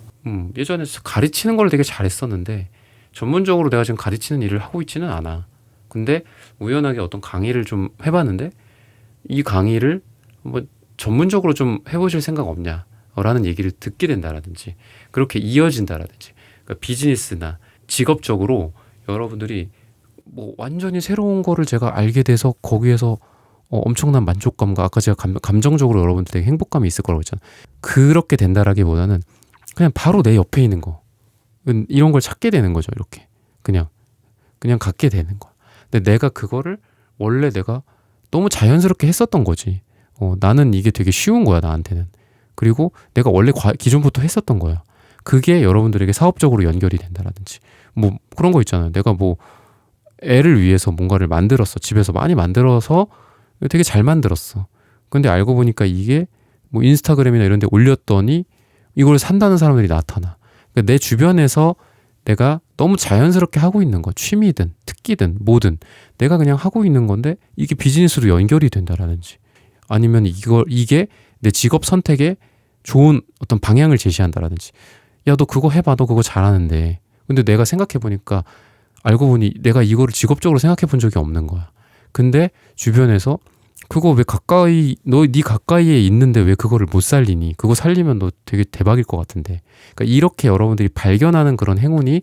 예전에 가르치는 걸 되게 잘했었는데 전문적으로 내가 지금 가르치는 일을 하고 있지는 않아. 근데 우연하게 어떤 강의를 좀 해봤는데 이 강의를 뭐 전문적으로 좀 해보실 생각 없냐? 라는 얘기를 듣게 된다라든지, 그렇게 이어진다라든지, 그러니까 비즈니스나 직업적으로 여러분들이 뭐 완전히 새로운 거를 제가 알게 돼서 거기에서 엄청난 만족감과, 아까 제가 감정적으로 여러분들 되게 행복감이 있을 거라고 했잖아요. 그렇게 된다라기보다는 그냥 바로 내 옆에 있는 거, 이런 걸 찾게 되는 거죠. 이렇게 그냥 갖게 되는 거야. 근데 내가 그거를 원래 내가 너무 자연스럽게 했었던 거지. 나는 이게 되게 쉬운 거야, 나한테는. 그리고 내가 원래 기존부터 했었던 거야. 그게 여러분들에게 사업적으로 연결이 된다라든지 뭐 그런 거 있잖아요. 내가 뭐 애를 위해서 뭔가를 만들었어. 집에서 많이 만들어서 되게 잘 만들었어. 근데 알고 보니까 이게 뭐 인스타그램이나 이런 데 올렸더니 이걸 산다는 사람들이 나타나. 그러니까 내 주변에서 내가 너무 자연스럽게 하고 있는 거, 취미든 특기든 뭐든 내가 그냥 하고 있는 건데 이게 비즈니스로 연결이 된다라든지, 아니면 이게 내 직업 선택에 좋은 어떤 방향을 제시한다라든지, 야, 너 그거 해봐, 너 그거 잘하는데. 근데 내가 생각해보니까 알고 보니 내가 이거를 직업적으로 생각해본 적이 없는 거야. 근데 주변에서 그거 왜 네 가까이에 있는데 왜 그거를 못 살리니? 그거 살리면 너 되게 대박일 것 같은데. 그러니까 이렇게 여러분들이 발견하는 그런 행운이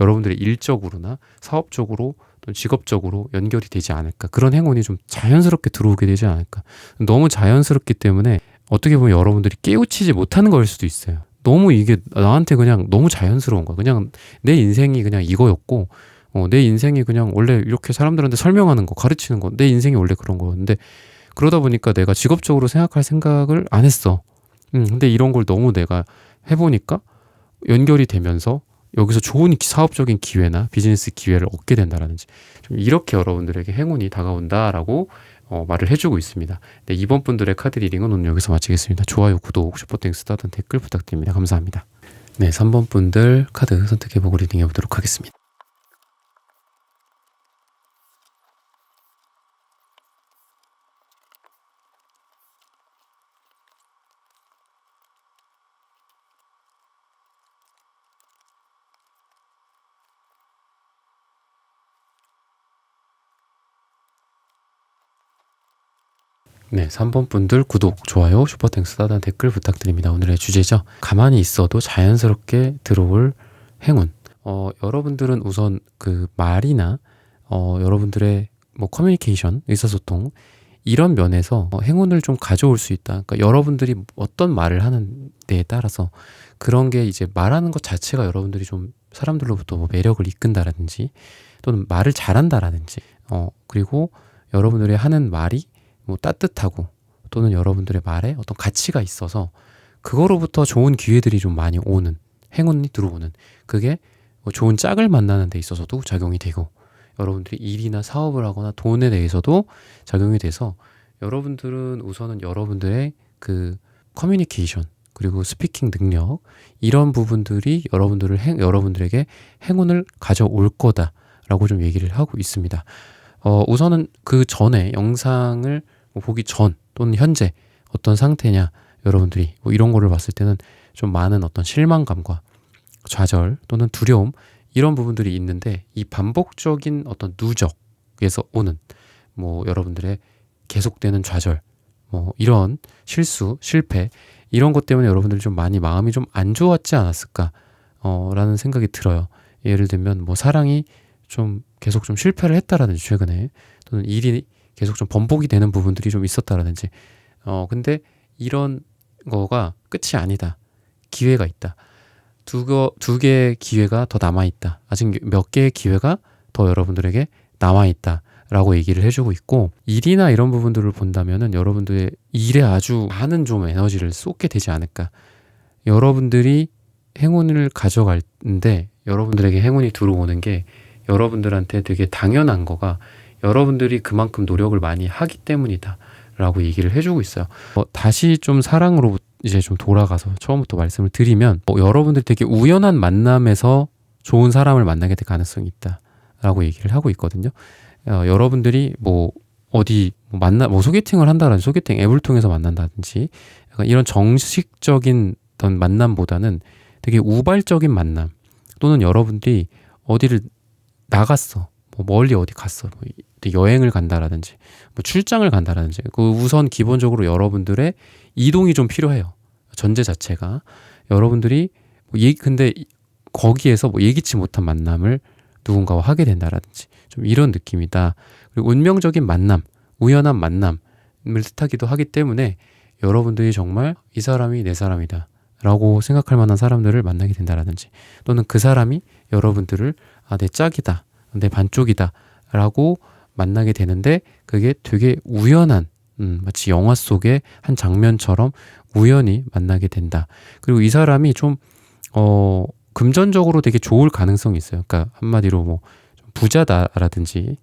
여러분들의 일적으로나 사업적으로 또 직업적으로 연결이 되지 않을까. 그런 행운이 좀 자연스럽게 들어오게 되지 않을까. 너무 자연스럽기 때문에 어떻게 보면 여러분들이 깨우치지 못하는 거일 수도 있어요. 너무 이게 나한테 그냥 너무 자연스러운 거야. 그냥 내 인생이 그냥 이거였고, 내 인생이 그냥 원래 이렇게 사람들한테 설명하는 거, 가르치는 거, 내 인생이 원래 그런 거였는데, 그러다 보니까 내가 직업적으로 생각할 생각을 안 했어. 근데 이런 걸 너무 내가 해보니까 연결이 되면서 여기서 좋은 사업적인 기회나 비즈니스 기회를 얻게 된다라든지, 좀 이렇게 여러분들에게 행운이 다가온다라고 말을 해주고 있습니다. 네, 이번 분들의 카드 리딩은 오늘 여기서 마치겠습니다. 좋아요, 구독, 슈퍼땡스 따든 댓글 부탁드립니다. 감사합니다. 네, 3번 분들 카드 선택해보고 리딩해보도록 하겠습니다. 네, 3번 분들 구독, 좋아요, 슈퍼땡스 따단 댓글 부탁드립니다. 오늘의 주제죠. 가만히 있어도 자연스럽게 들어올 행운. 여러분들은 우선 그 말이나 여러분들의 뭐 커뮤니케이션, 의사소통 이런 면에서 행운을 좀 가져올 수 있다. 그러니까 여러분들이 어떤 말을 하는 데에 따라서 그런 게 이제 말하는 것 자체가 여러분들이 좀 사람들로부터 뭐 매력을 이끈다라든지 또는 말을 잘한다라든지 그리고 여러분들이 하는 말이 뭐 따뜻하고 또는 여러분들의 말에 어떤 가치가 있어서 그거로부터 좋은 기회들이 좀 많이 오는, 행운이 들어오는, 그게 뭐 좋은 짝을 만나는 데 있어서도 작용이 되고, 여러분들이 일이나 사업을 하거나 돈에 대해서도 작용이 돼서 여러분들은 우선은 여러분들의 그 커뮤니케이션 그리고 스피킹 능력, 이런 부분들이 여러분들에게 행운을 가져올 거다라고 좀 얘기를 하고 있습니다. 우선은 그 전에 영상을 뭐 보기 전 또는 현재 어떤 상태냐, 여러분들이 뭐 이런 거를 봤을 때는 좀 많은 어떤 실망감과 좌절 또는 두려움, 이런 부분들이 있는데, 이 반복적인 어떤 누적에서 오는 뭐 여러분들의 계속되는 좌절, 뭐 이런 실수, 실패, 이런 것 때문에 여러분들이 좀 많이 마음이 좀 안 좋았지 않았을까 라는 생각이 들어요. 예를 들면 뭐 사랑이 좀 계속 좀 실패를 했다라든지, 최근에, 또는 일이 계속 좀 번복이 되는 부분들이 좀 있었다라든지, 근데 이런 거가 끝이 아니다. 기회가 있다. 두 개의 기회가 더 남아있다. 아직 몇 개의 기회가 더 여러분들에게 남아있다 라고 얘기를 해주고 있고, 일이나 이런 부분들을 본다면은 여러분들의 일에 아주 많은 좀 에너지를 쏟게 되지 않을까. 여러분들이 행운을 가져갈때 여러분들에게 행운이 들어오는 게 여러분들한테 되게 당연한 거가 여러분들이 그만큼 노력을 많이 하기 때문이다 라고 얘기를 해주고 있어요. 다시 좀 사랑으로 이제 좀 돌아가서 처음부터 말씀을 드리면, 여러분들이 되게 우연한 만남에서 좋은 사람을 만나게 될 가능성이 있다 라고 얘기를 하고 있거든요. 여러분들이 뭐 어디 뭐 소개팅을 한다든지, 소개팅 앱을 통해서 만난다든지, 약간 이런 정식적인 어떤 만남보다는 되게 우발적인 만남, 또는 여러분들이 어디를 나갔어, 뭐 멀리 어디 갔어, 뭐 여행을 간다라든지, 뭐 출장을 간다라든지, 그 우선 기본적으로 여러분들의 이동이 좀 필요해요. 전제 자체가 여러분들이 근데 거기에서 뭐 예기치 못한 만남을 누군가와 하게 된다라든지, 좀 이런 느낌이다. 그리고 운명적인 만남, 우연한 만남을 뜻하기도 하기 때문에 여러분들이 정말 이 사람이 내 사람이다 라고 생각할 만한 사람들을 만나게 된다라든지, 또는 그 사람이 여러분들을 내 짝이다, 내 반쪽이다 라고 만나게 되는데, 그게 되게 우연한, 마치 영화 속의 한 장면처럼 우연히 만나게 된다. 그리고 이 사람이 좀 금전적으로 되게 좋을 가능성이 있어요. 그러니까 한마디로 뭐 부자다라든지,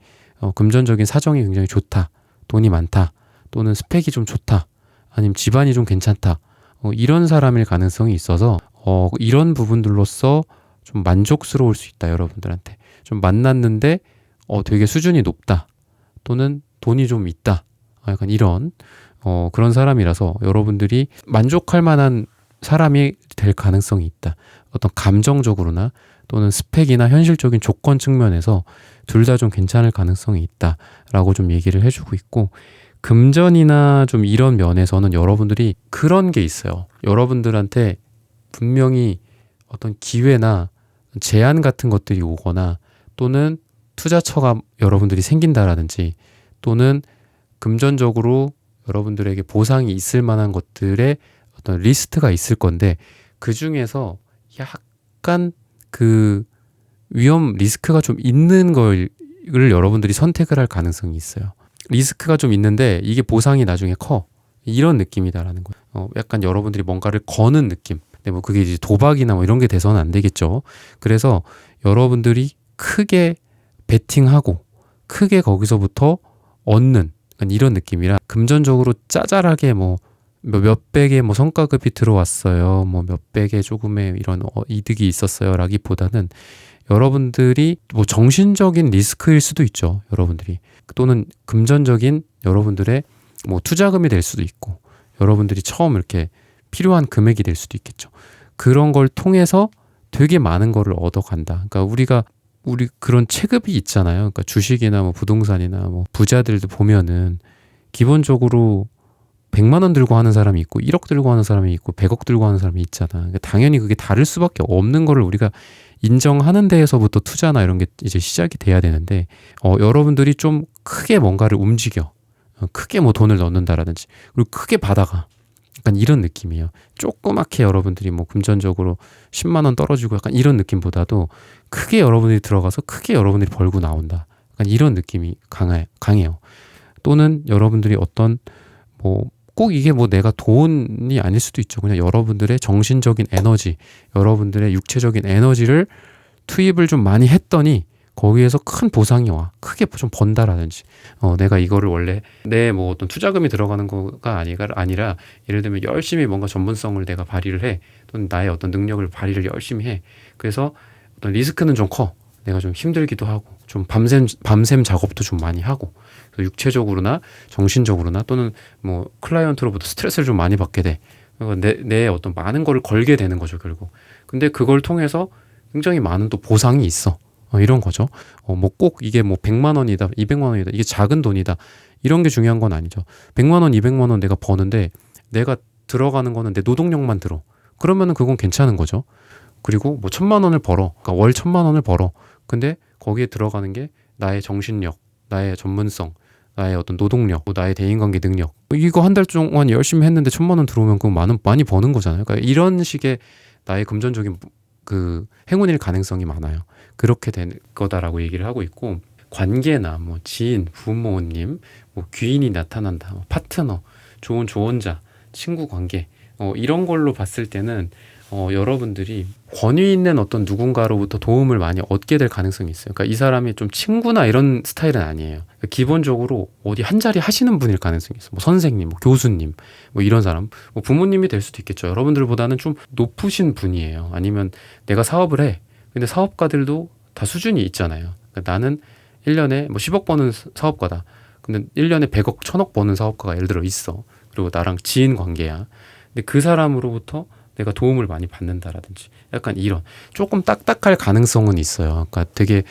금전적인 사정이 굉장히 좋다, 돈이 많다, 또는 스펙이 좀 좋다, 아니면 집안이 좀 괜찮다, 이런 사람일 가능성이 있어서 이런 부분들로서 좀 만족스러울 수 있다. 여러분들한테 좀 만났는데 되게 수준이 높다, 또는 돈이 좀 있다, 약간 이런 그런 사람이라서 여러분들이 만족할 만한 사람이 될 가능성이 있다. 어떤 감정적으로나 또는 스펙이나 현실적인 조건 측면에서 둘 다 좀 괜찮을 가능성이 있다라고 좀 얘기를 해주고 있고, 금전이나 좀 이런 면에서는 여러분들이 그런 게 있어요. 여러분들한테 분명히 어떤 기회나 제안 같은 것들이 오거나, 또는 투자처가 여러분들이 생긴다라든지, 또는 금전적으로 여러분들에게 보상이 있을 만한 것들의 어떤 리스트가 있을 건데, 그 중에서 약간 그 위험 리스크가 좀 있는 걸 여러분들이 선택을 할 가능성이 있어요. 리스크가 좀 있는데 이게 보상이 나중에 커, 이런 느낌이다라는 거예요. 약간 여러분들이 뭔가를 거는 느낌. 근데 뭐 그게 이제 도박이나 뭐 이런 게 돼서는 안 되겠죠. 그래서 여러분들이 크게 베팅하고 크게 거기서부터 얻는 이런 느낌이라, 금전적으로 짜잘하게 뭐 몇백의 뭐 성과급이 들어왔어요, 뭐 몇백의 조금의 이런 이득이 있었어요 라기보다는, 여러분들이 뭐 정신적인 리스크일 수도 있죠. 여러분들이, 또는 금전적인 여러분들의 뭐 투자금이 될 수도 있고, 여러분들이 처음 이렇게 필요한 금액이 될 수도 있겠죠. 그런 걸 통해서 되게 많은 거를 얻어간다. 그러니까 우리 그런 체급이 있잖아요. 그러니까 주식이나 뭐 부동산이나 뭐 부자들도 보면은 기본적으로 100만 원 들고 하는 사람이 있고, 1억 들고 하는 사람이 있고, 100억 들고 하는 사람이 있잖아. 그러니까 당연히 그게 다를 수밖에 없는 거를 우리가 인정하는 데에서부터 투자나 이런 게 이제 시작이 돼야 되는데, 여러분들이 좀 크게 뭔가를 움직여, 크게 뭐 돈을 넣는다라든지, 그리고 크게 받아가, 약간 이런 느낌이에요. 조그맣게 여러분들이 뭐 금전적으로 10만 원 떨어지고 약간 이런 느낌보다도 크게 여러분들이 들어가서 크게 여러분들이 벌고 나온다, 약간 이런 느낌이 강해요. 또는 여러분들이 어떤 뭐 꼭 이게 뭐 내가 돈이 아닐 수도 있죠. 그냥 여러분들의 정신적인 에너지, 여러분들의 육체적인 에너지를 투입을 좀 많이 했더니 거기에서 큰 보상이 와. 크게 좀 번다라든지. 내가 이거를 원래 내 뭐 어떤 투자금이 들어가는 거가 아니라 예를 들면 열심히 뭔가 전문성을 내가 발휘를 해. 또는 나의 어떤 능력을 발휘를 열심히 해. 그래서 어떤 리스크는 좀 커. 내가 좀 힘들기도 하고 좀 밤샘 작업도 좀 많이 하고 육체적으로나 정신적으로나 또는 뭐 클라이언트로부터 스트레스를 좀 많이 받게 돼. 내 어떤 많은 거를 걸게 되는 거죠, 결국. 근데 그걸 통해서 굉장히 많은 또 보상이 있어. 이런 거죠. 뭐 꼭 이게 뭐 100만 원이다, 200만 원이다, 이게 작은 돈이다. 이런 게 중요한 건 아니죠. 100만 원, 200만 원 내가 버는데 내가 들어가는 거는 내 노동력만 들어. 그러면은 그건 괜찮은 거죠. 그리고 뭐 1,000만 원을 벌어. 그러니까 월 1,000만 원을 벌어. 근데 거기에 들어가는 게 나의 정신력, 나의 전문성, 나의 어떤 노동력, 뭐 나의 대인관계 능력. 이거 한 달 동안 열심히 했는데 1,000만 원 들어오면 그거 많이 버는 거잖아요. 그러니까 이런 식의 나의 금전적인 그 행운일 가능성이 많아요. 그렇게 된 거다라고 얘기를 하고 있고, 관계나 뭐 지인, 부모님, 뭐 귀인이 나타난다, 뭐 파트너, 좋은 조언자, 친구 관계, 이런 걸로 봤을 때는 여러분들이 권위 있는 어떤 누군가로부터 도움을 많이 얻게 될 가능성이 있어요. 그러니까 이 사람이 좀 친구나 이런 스타일은 아니에요. 그러니까 기본적으로 어디 한 자리 하시는 분일 가능성이 있어요. 뭐 선생님, 뭐 교수님, 뭐 이런 사람, 뭐 부모님이 될 수도 있겠죠. 여러분들보다는 좀 높으신 분이에요. 아니면 내가 사업을 해. 근데 사업가들도 다 수준이 있잖아요. 그러니까 나는 1년에 뭐 10억 버는 사업가다. 근데 1년에 100억, 1,000억 버는 사업가가 예를 들어 있어. 그리고 나랑 지인 관계야. 근데 그 사람으로부터 내가 도움을 많이 받는다라든지 약간 이런 조금 딱딱할 가능성은 있어요. 그러니까 되게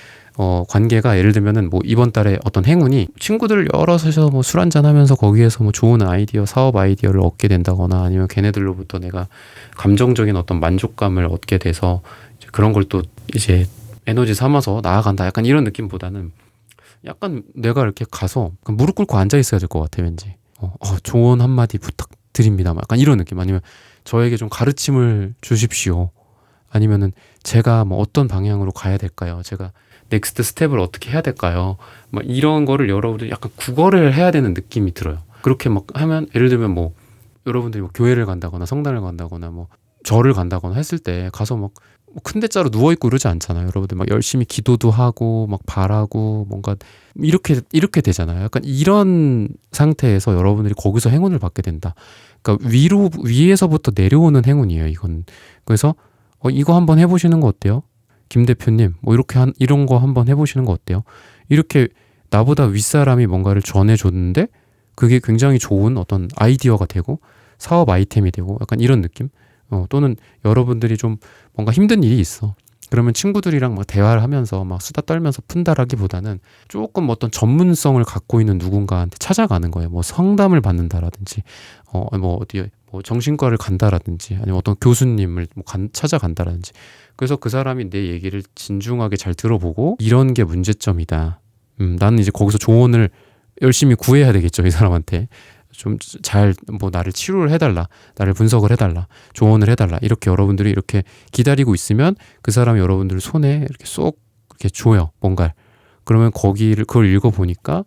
관계가 예를 들면은 뭐 이번 달에 어떤 행운이 친구들 여럿이서 뭐 술 한잔 하면서 거기에서 뭐 좋은 아이디어, 사업 아이디어를 얻게 된다거나 아니면 걔네들로부터 내가 감정적인 어떤 만족감을 얻게 돼서 이제 그런 걸 또 이제 에너지 삼아서 나아간다. 약간 이런 느낌보다는 약간 내가 이렇게 가서 무릎 꿇고 앉아 있어야 될 것 같아, 왠지. 조언 한마디 부탁드립니다. 약간 이런 느낌. 아니면 저에게 좀 가르침을 주십시오. 아니면은 제가 뭐 어떤 방향으로 가야 될까요? 제가 넥스트 스텝을 어떻게 해야 될까요? 뭐 이런 거를 여러분들이 약간 국어를 해야 되는 느낌이 들어요. 그렇게 막 하면 예를 들면 뭐 여러분들이 뭐 교회를 간다거나 성당을 간다거나 뭐 절을 간다거나 했을 때 가서 막 큰 대자로 누워있고 이러지 않잖아요. 여러분들 막 열심히 기도도 하고 막 바라고 뭔가 이렇게 되잖아요. 약간 이런 상태에서 여러분들이 거기서 행운을 받게 된다. 그러니까 위에서부터 내려오는 행운이에요, 이건. 그래서 이거 한번 해보시는 거 어때요? 김 대표님, 뭐 이런 거 한번 해보시는 거 어때요? 이렇게 나보다 윗사람이 뭔가를 전해줬는데 그게 굉장히 좋은 어떤 아이디어가 되고 사업 아이템이 되고 약간 이런 느낌? 또는 여러분들이 좀 뭔가 힘든 일이 있어. 그러면 친구들이랑 막 대화를 하면서 막 수다 떨면서 푼다라기보다는 조금 어떤 전문성을 갖고 있는 누군가한테 찾아가는 거예요. 뭐 상담을 받는다라든지, 뭐 어디 뭐 정신과를 간다라든지, 아니면 어떤 교수님을 뭐 찾아간다라든지. 그래서 그 사람이 내 얘기를 진중하게 잘 들어보고 이런 게 문제점이다. 나는 이제 거기서 조언을 열심히 구해야 되겠죠, 이 사람한테. 좀 잘 뭐 나를 치료를 해달라, 나를 분석을 해달라, 조언을 해달라, 이렇게 여러분들이 이렇게 기다리고 있으면 그 사람이 여러분들 손에 이렇게 쏙 이렇게 줘요, 뭔가를. 그러면 그걸 읽어보니까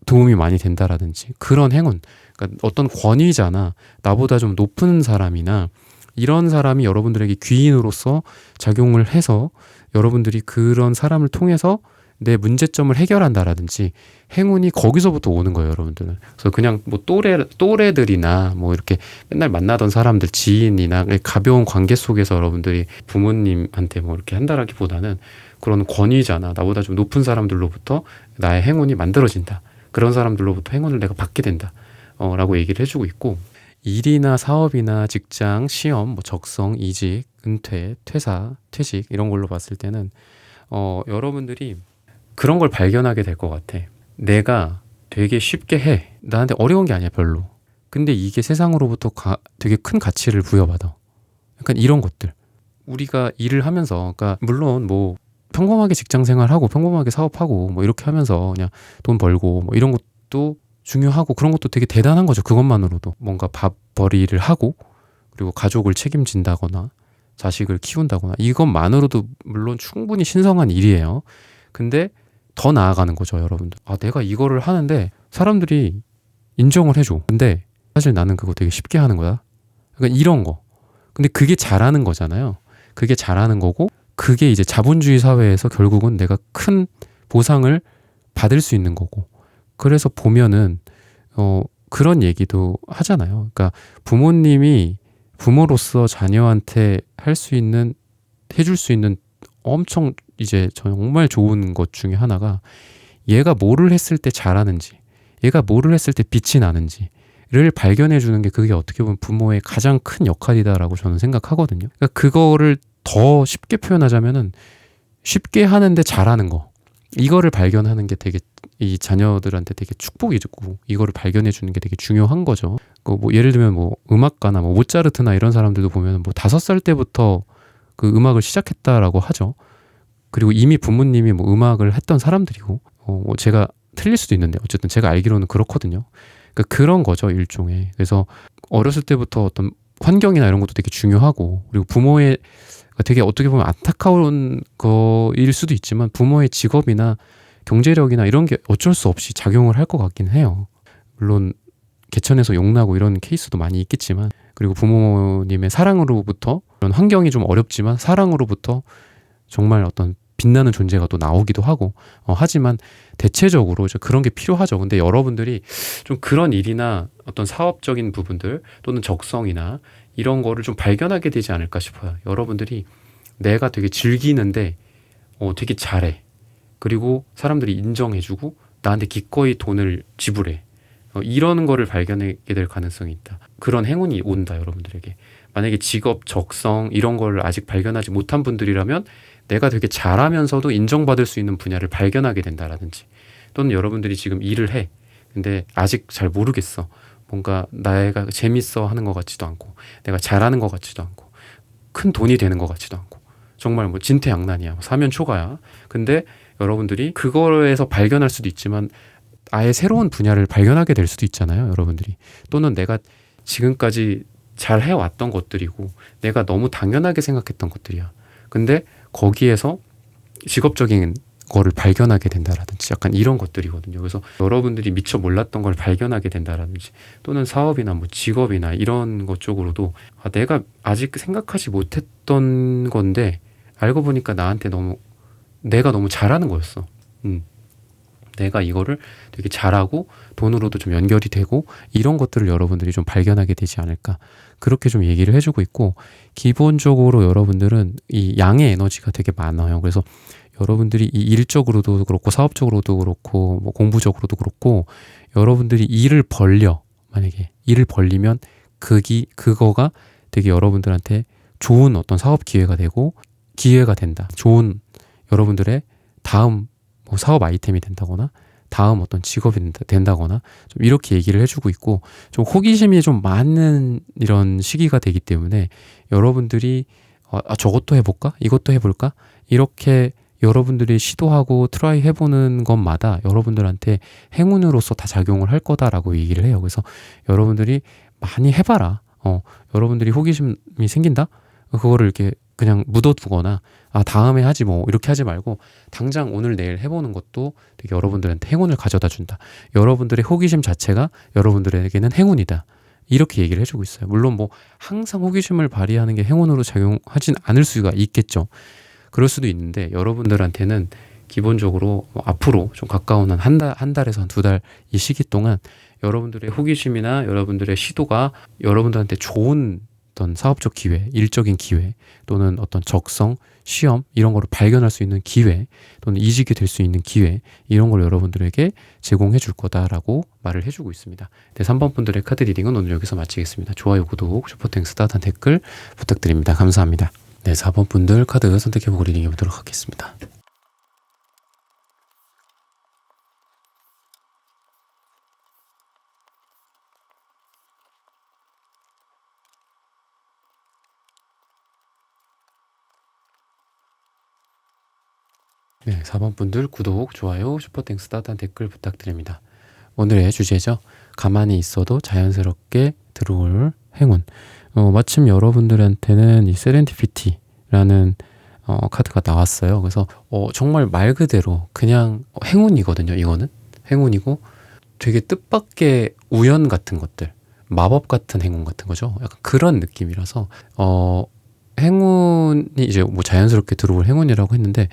도움이 많이 된다라든지 그런 행운. 그러니까 어떤 권위자나 나보다 좀 높은 사람이나 이런 사람이 여러분들에게 귀인으로서 작용을 해서 여러분들이 그런 사람을 통해서 내 문제점을 해결한다라든지 행운이 거기서부터 오는 거예요, 여러분들은. 그래서 그냥 뭐 또래들이나 뭐 이렇게 맨날 만나던 사람들, 지인이나 가벼운 관계 속에서 여러분들이 부모님한테 뭐 이렇게 한다라기보다는 그런 권위자나 나보다 좀 높은 사람들로부터 나의 행운이 만들어진다. 그런 사람들로부터 행운을 내가 받게 된다. 라고 얘기를 해주고 있고, 일이나 사업이나 직장, 시험, 뭐 적성, 이직, 은퇴, 퇴사, 퇴직 이런 걸로 봤을 때는 여러분들이 그런 걸 발견하게 될 것 같아. 내가 되게 쉽게 해. 나한테 어려운 게 아니야, 별로. 근데 이게 세상으로부터 되게 큰 가치를 부여받아. 약간 이런 것들. 우리가 일을 하면서, 그러니까 물론 뭐 평범하게 직장 생활하고 평범하게 사업하고 뭐 이렇게 하면서 그냥 돈 벌고 뭐 이런 것도 중요하고 그런 것도 되게 대단한 거죠. 그것만으로도. 뭔가 밥벌이를 하고 그리고 가족을 책임진다거나 자식을 키운다거나 이것만으로도 물론 충분히 신성한 일이에요. 근데 더 나아가는 거죠, 여러분들. 아, 내가 이거를 하는데 사람들이 인정을 해줘. 근데 사실 나는 그거 되게 쉽게 하는 거야. 그러니까 이런 거. 근데 그게 잘하는 거잖아요. 그게 잘하는 거고, 그게 이제 자본주의 사회에서 결국은 내가 큰 보상을 받을 수 있는 거고. 그래서 보면은 그런 얘기도 하잖아요. 그러니까 부모님이 부모로서 자녀한테 해줄 수 있는 엄청 이제 정말 좋은 것 중에 하나가, 얘가 뭐를 했을 때 잘하는지, 얘가 뭐를 했을 때 빛이 나는지를 발견해 주는 게, 그게 어떻게 보면 부모의 가장 큰 역할이다라고 저는 생각하거든요. 그러니까 그거를 더 쉽게 표현하자면은, 쉽게 하는데 잘하는 거, 이거를 발견하는 게 되게, 이 자녀들한테 되게 축복이고, 이거를 발견해 주는 게 되게 중요한 거죠. 뭐 예를 들면 뭐 음악가나 뭐 모차르트나 이런 사람들도 보면 뭐 5살 때부터 그 음악을 시작했다라고 하죠. 그리고 이미 부모님이 뭐 음악을 했던 사람들이고, 뭐 제가 틀릴 수도 있는데 어쨌든 제가 알기로는 그렇거든요. 그러니까 그런 거죠, 일종의. 그래서 어렸을 때부터 어떤 환경이나 이런 것도 되게 중요하고, 그리고 부모의 되게 어떻게 보면 안타까운 거일 수도 있지만, 부모의 직업이나 경제력이나 이런 게 어쩔 수 없이 작용을 할 것 같긴 해요. 물론 개천에서 용나고 이런 케이스도 많이 있겠지만, 그리고 부모님의 사랑으로부터, 이런 환경이 좀 어렵지만 사랑으로부터 정말 어떤 빛나는 존재가 또 나오기도 하고, 하지만 대체적으로 그런 게 필요하죠. 근데 여러분들이 좀 그런 일이나 어떤 사업적인 부분들 또는 적성이나 이런 거를 좀 발견하게 되지 않을까 싶어요. 여러분들이 내가 되게 즐기는데 되게 잘해. 그리고 사람들이 인정해주고 나한테 기꺼이 돈을 지불해. 이런 거를 발견하게 될 가능성이 있다. 그런 행운이 온다, 여러분들에게. 만약에 직업, 적성 이런 걸 아직 발견하지 못한 분들이라면, 내가 되게 잘하면서도 인정받을 수 있는 분야를 발견하게 된다라든지, 또는 여러분들이 지금 일을 해. 근데 아직 잘 모르겠어. 뭔가 내가 재밌어 하는 것 같지도 않고, 내가 잘하는 것 같지도 않고, 큰 돈이 되는 것 같지도 않고, 정말 뭐 진퇴양난이야. 사면 초가야. 근데 여러분들이 그거에서 발견할 수도 있지만, 아예 새로운 분야를 발견하게 될 수도 있잖아요, 여러분들이. 또는 내가 지금까지 잘 해왔던 것들이고, 내가 너무 당연하게 생각했던 것들이야. 근데 거기에서 직업적인 거를 발견하게 된다라든지, 약간 이런 것들이거든요. 그래서 여러분들이 미처 몰랐던 걸 발견하게 된다라든지, 또는 사업이나 뭐 직업이나 이런 것 쪽으로도, 내가 아직 생각하지 못했던 건데 알고 보니까 내가 너무 잘하는 거였어. 내가 이거를 되게 잘하고 돈으로도 좀 연결이 되고, 이런 것들을 여러분들이 좀 발견하게 되지 않을까, 그렇게 좀 얘기를 해주고 있고, 기본적으로 여러분들은 이 양의 에너지가 되게 많아요. 그래서 여러분들이 이 일적으로도 그렇고 사업적으로도 그렇고 뭐 공부적으로도 그렇고, 여러분들이 만약에 일을 벌리면 그거가 되게 여러분들한테 좋은 어떤 사업 기회가 된다. 좋은 여러분들의 다음 뭐 사업 아이템이 된다거나, 다음 어떤 직업이 된다거나, 좀 이렇게 얘기를 해주고 있고, 좀 호기심이 좀 많은 이런 시기가 되기 때문에, 여러분들이 저것도 해볼까? 이것도 해볼까? 이렇게 여러분들이 시도하고 트라이 해보는 것마다 여러분들한테 행운으로서 다 작용을 할 거다라고 얘기를 해요. 그래서 여러분들이 많이 해봐라. 여러분들이 호기심이 생긴다? 그거를 이렇게 그냥 묻어두거나, 다음에 하지 뭐 이렇게 하지 말고, 당장 오늘 내일 해보는 것도 되게 여러분들한테 행운을 가져다 준다. 여러분들의 호기심 자체가 여러분들에게는 행운이다. 이렇게 얘기를 해주고 있어요. 물론 뭐 항상 호기심을 발휘하는 게 행운으로 작용하진 않을 수가 있겠죠. 그럴 수도 있는데, 여러분들한테는 기본적으로 앞으로 좀 가까운 한 달에서 한 2달 이 시기 동안, 여러분들의 호기심이나 여러분들의 시도가 여러분들한테 좋은 어떤 사업적 기회, 일적인 기회, 또는 어떤 적성, 시험 이런 거를 발견할 수 있는 기회, 또는 이직이 될 수 있는 기회, 이런 걸 여러분들에게 제공해 줄 거다라고 말을 해주고 있습니다. 네, 3번 분들의 카드 리딩은 오늘 여기서 마치겠습니다. 좋아요, 구독, 슈퍼땡스, 따뜻한 댓글 부탁드립니다. 감사합니다. 네, 4번 분들 카드 선택해보고 리딩해 보도록 하겠습니다. 네, 4번 분들 구독, 좋아요, 슈퍼땡스, 따뜻한 댓글 부탁드립니다. 오늘의 주제죠. 가만히 있어도 자연스럽게 들어올 행운. 마침 여러분들한테는 이 세렌디피티라는 카드가 나왔어요. 그래서 정말 말 그대로 그냥 행운이거든요. 이거는 행운이고 되게 뜻밖의 우연 같은 것들, 마법 같은 행운 같은 거죠. 약간 그런 느낌이라서 행운이 이제 뭐 자연스럽게 들어올 행운이라고 했는데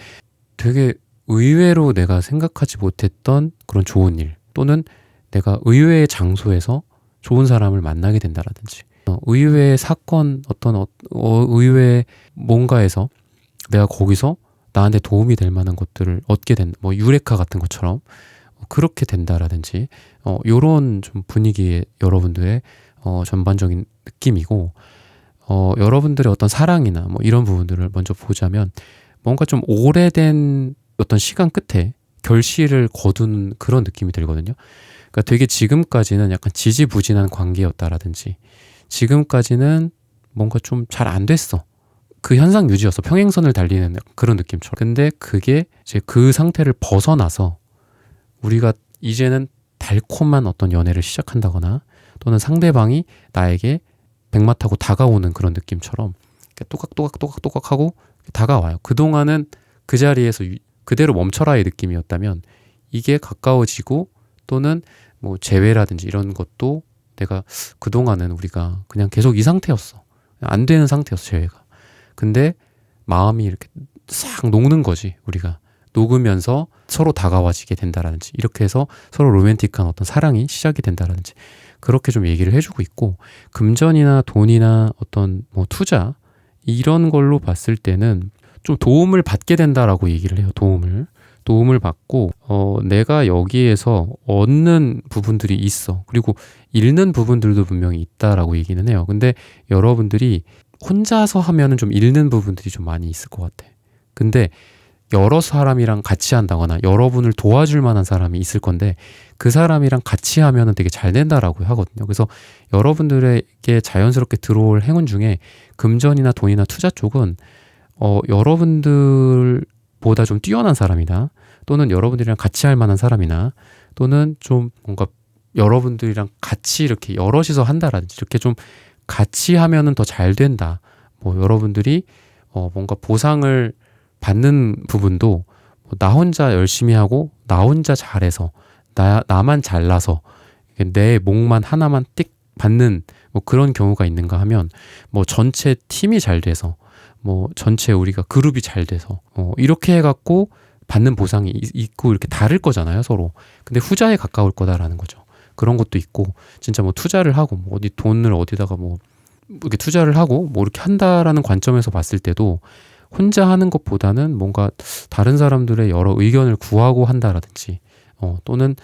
되게 의외로 내가 생각하지 못했던 그런 좋은 일, 또는 내가 의외의 장소에서 좋은 사람을 만나게 된다라든지 의외의 사건, 어떤 의외의 뭔가에서 내가 거기서 나한테 도움이 될 만한 것들을 얻게 된, 뭐 유레카 같은 것처럼 그렇게 된다라든지 요런 좀 분위기의 여러분들의 전반적인 느낌이고, 여러분들의 어떤 사랑이나 뭐 이런 부분들을 먼저 보자면 뭔가 좀 오래된 어떤 시간 끝에 결실을 거둔 그런 느낌이 들거든요. 그러니까 되게 지금까지는 약간 지지부진한 관계였다라든지, 지금까지는 뭔가 좀 잘 안 됐어. 그 현상 유지였어. 평행선을 달리는 그런 느낌처럼. 근데 그게 이제 그 상태를 벗어나서 우리가 이제는 달콤한 어떤 연애를 시작한다거나, 또는 상대방이 나에게 백마 타고 다가오는 그런 느낌처럼 또각또각 하고 다가와요. 그동안은 그 자리에서 그대로 멈춰라의 느낌이었다면, 이게 가까워지고 또는 뭐 재회라든지 이런 것도 내가 그동안은 우리가 그냥 계속 이 상태였어. 안 되는 상태였어, 재회가. 근데 마음이 이렇게 싹 녹는 거지. 우리가 녹으면서 서로 다가와지게 된다라든지, 이렇게 해서 서로 로맨틱한 어떤 사랑이 시작이 된다라든지, 그렇게 좀 얘기를 해주고 있고, 금전이나 돈이나 어떤 뭐 투자 이런 걸로 봤을 때는 좀 도움을 받게 된다라고 얘기를 해요. 도움을 받고 내가 여기에서 얻는 부분들이 있어. 그리고 잃는 부분들도 분명히 있다라고 얘기는 해요. 근데 여러분들이 혼자서 하면은 좀 잃는 부분들이 좀 많이 있을 것 같아. 근데 여러 사람이랑 같이 한다거나 여러분을 도와줄 만한 사람이 있을 건데, 그 사람이랑 같이 하면은 되게 잘 된다라고 하거든요. 그래서 여러분들에게 자연스럽게 들어올 행운 중에 금전이나 돈이나 투자 쪽은 여러분들보다 좀 뛰어난 사람이나, 또는 여러분들이랑 같이 할 만한 사람이나, 또는 좀 뭔가 여러분들이랑 같이 이렇게 여럿이서 한다라든지, 이렇게 좀 같이 하면은 더 잘 된다. 뭐 여러분들이 뭔가 보상을 받는 부분도 나 혼자 열심히 하고 나 혼자 잘해서 나만 잘나서 내 몫만 하나만 띡 받는 뭐 그런 경우가 있는가 하면, 뭐 전체 팀이 잘 돼서, 뭐 전체 우리가 그룹이 잘 돼서 이렇게 해갖고 받는 보상이 있고, 이렇게 다를 거잖아요, 서로. 근데 후자에 가까울 거다라는 거죠. 그런 것도 있고, 진짜 뭐 투자를 하고 뭐 어디 돈을 어디다가 뭐 이렇게 투자를 하고 뭐 이렇게 한다라는 관점에서 봤을 때도 혼자 하는 것보다는 뭔가 다른 사람들의 여러 의견을 구하고 한다라든지, 또는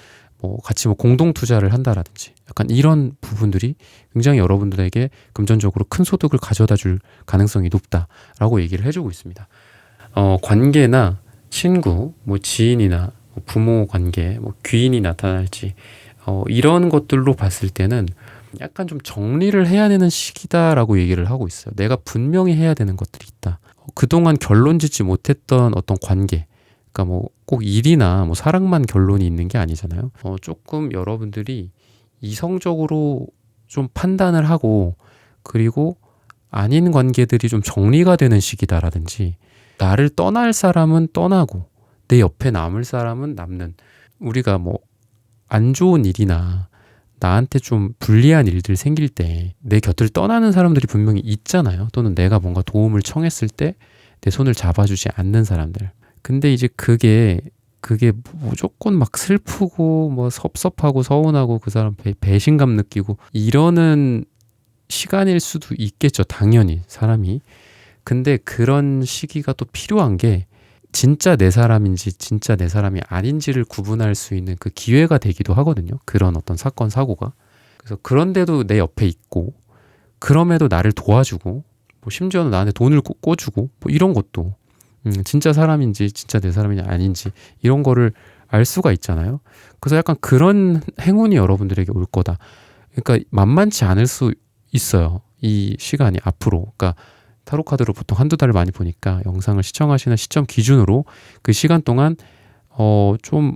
뭐 같이 뭐 공동 투자를 한다라든지, 약간 이런 부분들이 굉장히 여러분들에게 금전적으로 큰 소득을 가져다 줄 가능성이 높다라고 얘기를 해주고 있습니다. 관계나 친구, 뭐 지인이나 뭐 부모 관계, 뭐 귀인이 나타날지, 이런 것들로 봤을 때는 약간 좀 정리를 해야 되는 시기다라고 얘기를 하고 있어요. 내가 분명히 해야 되는 것들이 있다. 그동안 결론 짓지 못했던 어떤 관계, 그러니까 뭐 꼭 일이나 뭐 사랑만 결론이 있는 게 아니잖아요. 조금 여러분들이 이성적으로 좀 판단을 하고, 그리고 아닌 관계들이 좀 정리가 되는 시기다라든지, 나를 떠날 사람은 떠나고 내 옆에 남을 사람은 남는, 우리가 뭐 안 좋은 일이나 나한테 좀 불리한 일들 생길 때 내 곁을 떠나는 사람들이 분명히 있잖아요. 또는 내가 뭔가 도움을 청했을 때 내 손을 잡아주지 않는 사람들. 근데 이제 그게 무조건 막 슬프고 뭐 섭섭하고 서운하고 그 사람 배신감 느끼고 이러는 시간일 수도 있겠죠. 당연히 사람이. 근데 그런 시기가 또 필요한 게, 진짜 내 사람인지 진짜 내 사람이 아닌지를 구분할 수 있는 그 기회가 되기도 하거든요. 그런 어떤 사건 사고가. 그래서 그런데도 내 옆에 있고, 그럼에도 나를 도와주고, 뭐 심지어는 나한테 돈을 꿔주고, 뭐 이런 것도 진짜 사람인지 진짜 내 사람이 아닌지 이런 거를 알 수가 있잖아요. 그래서 약간 그런 행운이 여러분들에게 올 거다. 그러니까 만만치 않을 수 있어요, 이 시간이 앞으로. 그러니까 타로 카드로 보통 한두 달을 많이 보니까 영상을 시청하시는 시점 기준으로 그 시간 동안 좀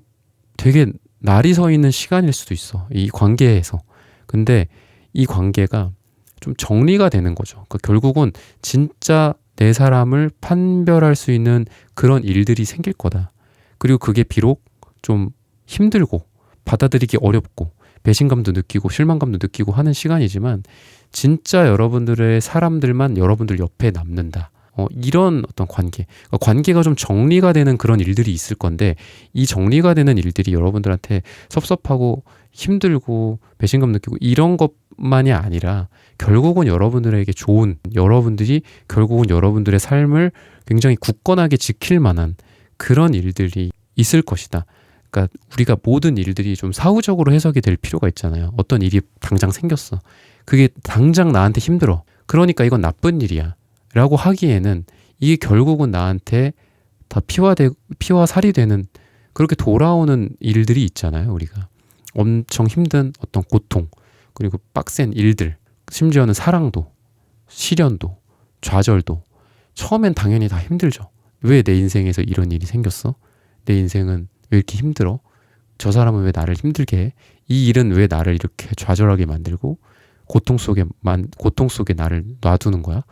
되게 날이 서 있는 시간일 수도 있어, 이 관계에서. 근데 이 관계가 좀 정리가 되는 거죠. 그러니까 결국은 진짜 내 사람을 판별할 수 있는 그런 일들이 생길 거다. 그리고 그게 비록 좀 힘들고 받아들이기 어렵고 배신감도 느끼고 실망감도 느끼고 하는 시간이지만 진짜 여러분들의 사람들만 여러분들 옆에 남는다. 이런 어떤 관계, 그러니까 관계가 좀 정리가 되는 그런 일들이 있을 건데 이 정리가 되는 일들이 여러분들한테 섭섭하고 힘들고 배신감 느끼고 이런 것만이 아니라 결국은 여러분들에게 좋은, 여러분들이 결국은 여러분들의 삶을 굉장히 굳건하게 지킬 만한 그런 일들이 있을 것이다. 그러니까 우리가 모든 일들이 좀 사후적으로 해석이 될 필요가 있잖아요. 어떤 일이 당장 생겼어. 그게 당장 나한테 힘들어. 그러니까 이건 나쁜 일이야. 라고 하기에는 이게 결국은 나한테 다 피와 살이 되는 그렇게 돌아오는 일들이 있잖아요. 우리가 엄청 힘든 어떤 고통 그리고 빡센 일들 심지어는 사랑도 시련도 좌절도 처음엔 당연히 다 힘들죠. 왜 내 인생에서 이런 일이 생겼어? 내 인생은 왜 이렇게 힘들어? 저 사람은 왜 나를 힘들게 해? 이 일은 왜 나를 이렇게 좌절하게 만들고 고통 속에 나를 놔두는 거야?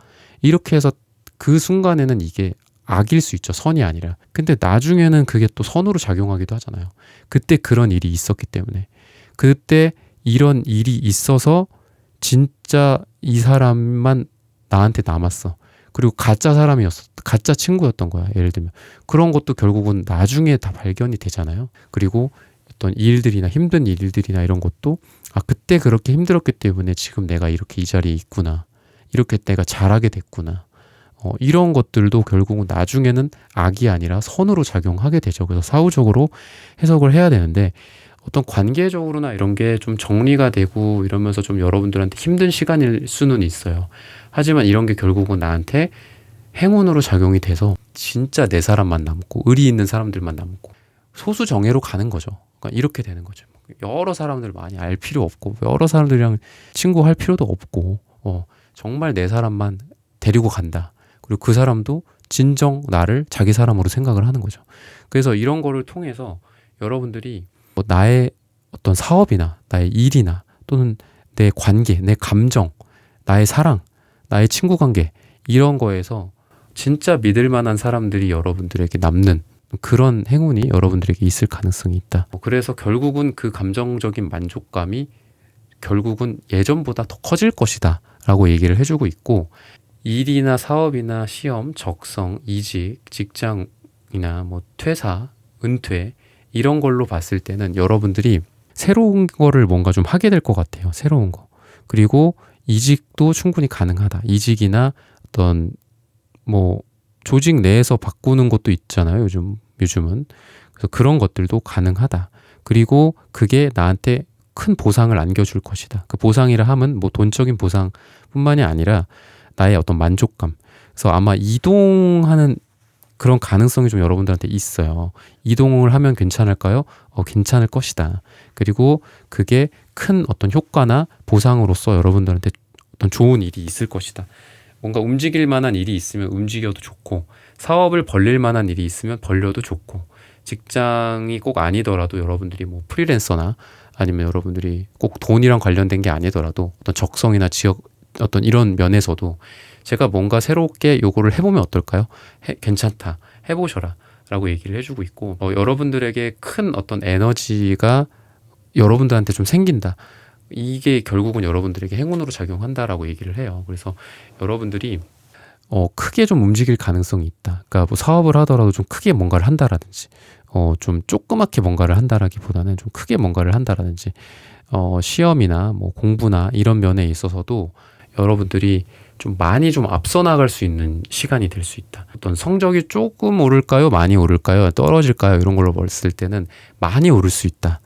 이렇게 해서 그 순간에는 이게 악일 수 있죠. 선이 아니라. 근데 나중에는 그게 또 선으로 작용하기도 하잖아요. 그때 그런 일이 있었기 때문에. 그때 이런 일이 있어서 진짜 이 사람만 나한테 남았어. 그리고 가짜 사람이었어. 가짜 친구였던 거야. 예를 들면. 그런 것도 결국은 나중에 다 발견이 되잖아요. 그리고 어떤 일들이나 힘든 일들이나 이런 것도 그때 그렇게 힘들었기 때문에 지금 내가 이렇게 이 자리에 있구나. 이렇게 내가 잘하게 됐구나. 이런 것들도 결국은 나중에는 악이 아니라 선으로 작용하게 되죠. 그래서 사후적으로 해석을 해야 되는데 어떤 관계적으로나 이런 게 좀 정리가 되고 이러면서 좀 여러분들한테 힘든 시간일 수는 있어요. 하지만 이런 게 결국은 나한테 행운으로 작용이 돼서 진짜 내 사람만 남고 의리 있는 사람들만 남고 소수 정예로 가는 거죠. 그러니까 이렇게 되는 거죠. 여러 사람들 많이 알 필요 없고 여러 사람들이랑 친구할 필요도 없고 정말 내 사람만 데리고 간다. 그리고 그 사람도 진정 나를 자기 사람으로 생각을 하는 거죠. 그래서 이런 거를 통해서 여러분들이 나의 어떤 사업이나 나의 일이나 또는 내 관계, 내 감정, 나의 사랑, 나의 친구 관계 이런 거에서 진짜 믿을 만한 사람들이 여러분들에게 남는 그런 행운이 여러분들에게 있을 가능성이 있다. 그래서 결국은 그 감정적인 만족감이 결국은 예전보다 더 커질 것이다 라고 얘기를 해주고 있고 일이나 사업이나 시험, 적성, 이직, 직장이나 퇴사, 은퇴 이런 걸로 봤을 때는 여러분들이 새로운 거를 뭔가 좀 하게 될 것 같아요. 새로운 거. 그리고 이직도 충분히 가능하다. 이직이나 어떤 조직 내에서 바꾸는 것도 있잖아요. 요즘은. 그래서 그런 것들도 가능하다. 그리고 그게 나한테 큰 보상을 안겨줄 것이다. 그 보상이라 하면 돈적인 보상뿐만이 아니라 나의 어떤 만족감. 그래서 아마 이동하는 그런 가능성이 좀 여러분들한테 있어요. 이동을 하면 괜찮을까요? 괜찮을 것이다. 그리고 그게 큰 어떤 효과나 보상으로서 여러분들한테 어떤 좋은 일이 있을 것이다. 뭔가 움직일 만한 일이 있으면 움직여도 좋고 사업을 벌릴 만한 일이 있으면 벌려도 좋고 직장이 꼭 아니더라도 여러분들이 프리랜서나 아니면 여러분들이 꼭 돈이랑 관련된 게 아니더라도 어떤 적성이나 지역 어떤 이런 면에서도 제가 뭔가 새롭게 요거를 해보면 어떨까요? 괜찮다. 해보셔라. 라고 얘기를 해주고 있고 여러분들에게 큰 어떤 에너지가 여러분들한테 좀 생긴다. 이게 결국은 여러분들에게 행운으로 작용한다라고 얘기를 해요. 그래서 여러분들이 크게 좀 움직일 가능성이 있다. 그러니까 사업을 하더라도 좀 크게 뭔가를 한다라든지 좀 조그맣게 뭔가를 한다라기보다는 좀 크게 뭔가를 한다라든지 시험이나 공부나 이런 면에 있어서도 여러분들이 좀 많이 좀 앞서 나갈 수 있는 시간이 될 수 있다. 어떤 성적이 조금 오를까요? 많이 오를까요? 떨어질까요? 이런 걸로 봤을 때는 많이 오를 수 있다.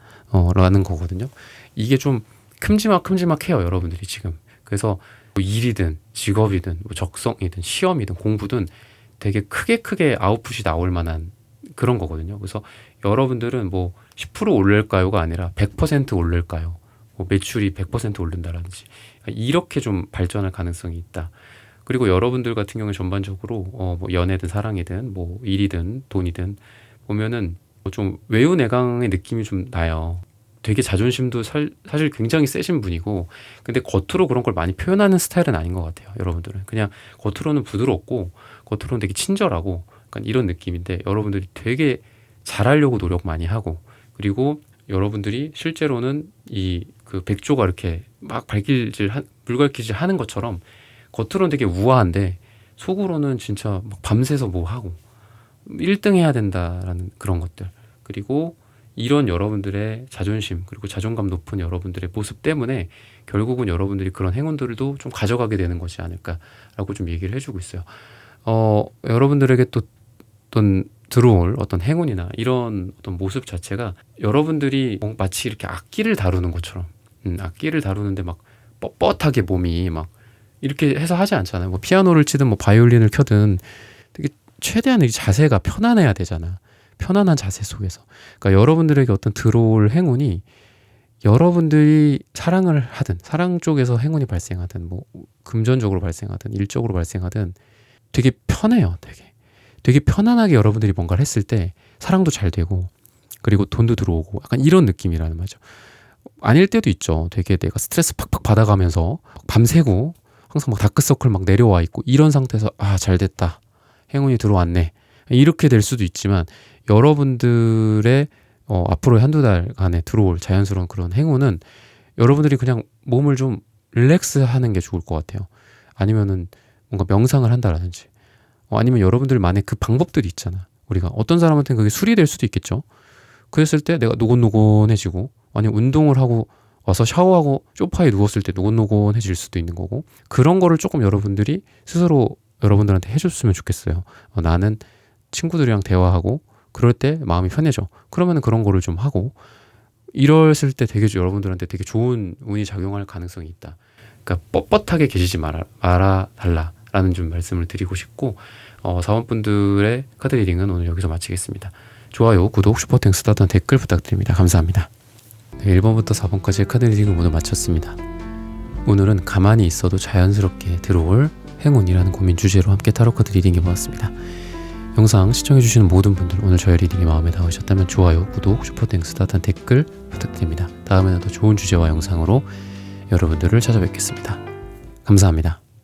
라는 거거든요. 이게 좀 큼지막해요. 여러분들이 지금. 그래서 일이든 직업이든 적성이든 시험이든 공부든 되게 크게 아웃풋이 나올 만한 그런 거거든요. 그래서 여러분들은 10% 오를까요가 아니라 100% 오를까요? 매출이 100% 오른다라든지 이렇게 좀 발전할 가능성이 있다. 그리고 여러분들 같은 경우에 전반적으로 연애든 사랑이든 일이든 돈이든 보면은 좀 외유내강의 느낌이 좀 나요. 되게 자존심도 사실 굉장히 세신 분이고, 근데 겉으로 그런 걸 많이 표현하는 스타일은 아닌 것 같아요. 여러분들은 그냥 겉으로는 부드럽고 겉으로는 되게 친절하고 약간 이런 느낌인데, 여러분들이 되게 잘하려고 노력 많이 하고, 그리고 여러분들이 실제로는 이 그 백조가 이렇게 막 물갈퀴질 하는 것처럼 겉으로는 되게 우아한데 속으로는 진짜 막 밤새서 뭐 하고 1등 해야 된다라는 그런 것들, 그리고 이런 여러분들의 자존심 그리고 자존감 높은 여러분들의 모습 때문에 결국은 여러분들이 그런 행운들도 좀 가져가게 되는 것이 아닐까라고 좀 얘기를 해주고 있어요. 여러분들에게 또 어떤 들어올 어떤 행운이나 이런 어떤 모습 자체가 여러분들이 마치 이렇게 악기를 다루는 것처럼, 악기를 다루는데 막 뻣뻣하게 몸이 막 이렇게 해서 하지 않잖아요. 뭐 피아노를 치든 뭐 바이올린을 켜든 되게 최대한 이 자세가 편안해야 되잖아. 편안한 자세 속에서. 그러니까 여러분들에게 어떤 들어올 행운이, 여러분들이 사랑을 하든 사랑 쪽에서 행운이 발생하든 뭐 금전적으로 발생하든 일적으로 발생하든 되게 편해요. 되게 편안하게 여러분들이 뭔가를 했을 때 사랑도 잘 되고, 그리고 돈도 들어오고, 약간 이런 느낌이라는 말이죠. 아닐 때도 있죠. 되게 내가 스트레스 팍팍 받아가면서 밤새고 항상 막 다크서클 막 내려와 있고 이런 상태에서 잘 됐다, 행운이 들어왔네, 이렇게 될 수도 있지만, 여러분들의 앞으로 한두 달간에 들어올 자연스러운 그런 행운은 여러분들이 그냥 몸을 좀 릴렉스 하는 게 좋을 것 같아요. 아니면은 뭔가 명상을 한다라든지, 아니면 여러분들만의 그 방법들이 있잖아. 우리가 어떤 사람한테는 그게 술이 될 수도 있겠죠. 그랬을 때 내가 노곤노곤해지고, 아니면 운동을 하고 와서 샤워하고 소파에 누웠을 때 노곤노곤해질 수도 있는 거고, 그런 거를 조금 여러분들이 스스로 여러분들한테 해줬으면 좋겠어요. 나는 친구들이랑 대화하고 그럴 때 마음이 편해져. 그러면 그런 거를 좀 하고, 이랬을 때 되게 여러분들한테 되게 좋은 운이 작용할 가능성이 있다. 그러니까 뻣뻣하게 계시지 말아 달라라는 좀 말씀을 드리고 싶고, 사원분들의 카드 리딩은 오늘 여기서 마치겠습니다. 좋아요, 구독, 슈퍼땡스 따뜻한 댓글 부탁드립니다. 감사합니다. 1번부터 4번까지의 카드 리딩을 모두 마쳤습니다. 오늘은 가만히 있어도 자연스럽게 들어올 행운이라는 고민 주제로 함께 타로 카드 리딩 해보았습니다. 영상 시청해주시는 모든 분들, 오늘 저의 리딩이 마음에 닿으셨다면 좋아요, 구독, 슈퍼땡스 따뜻한 댓글 부탁드립니다. 다음에는 더 좋은 주제와 영상으로 여러분들을 찾아뵙겠습니다. 감사합니다.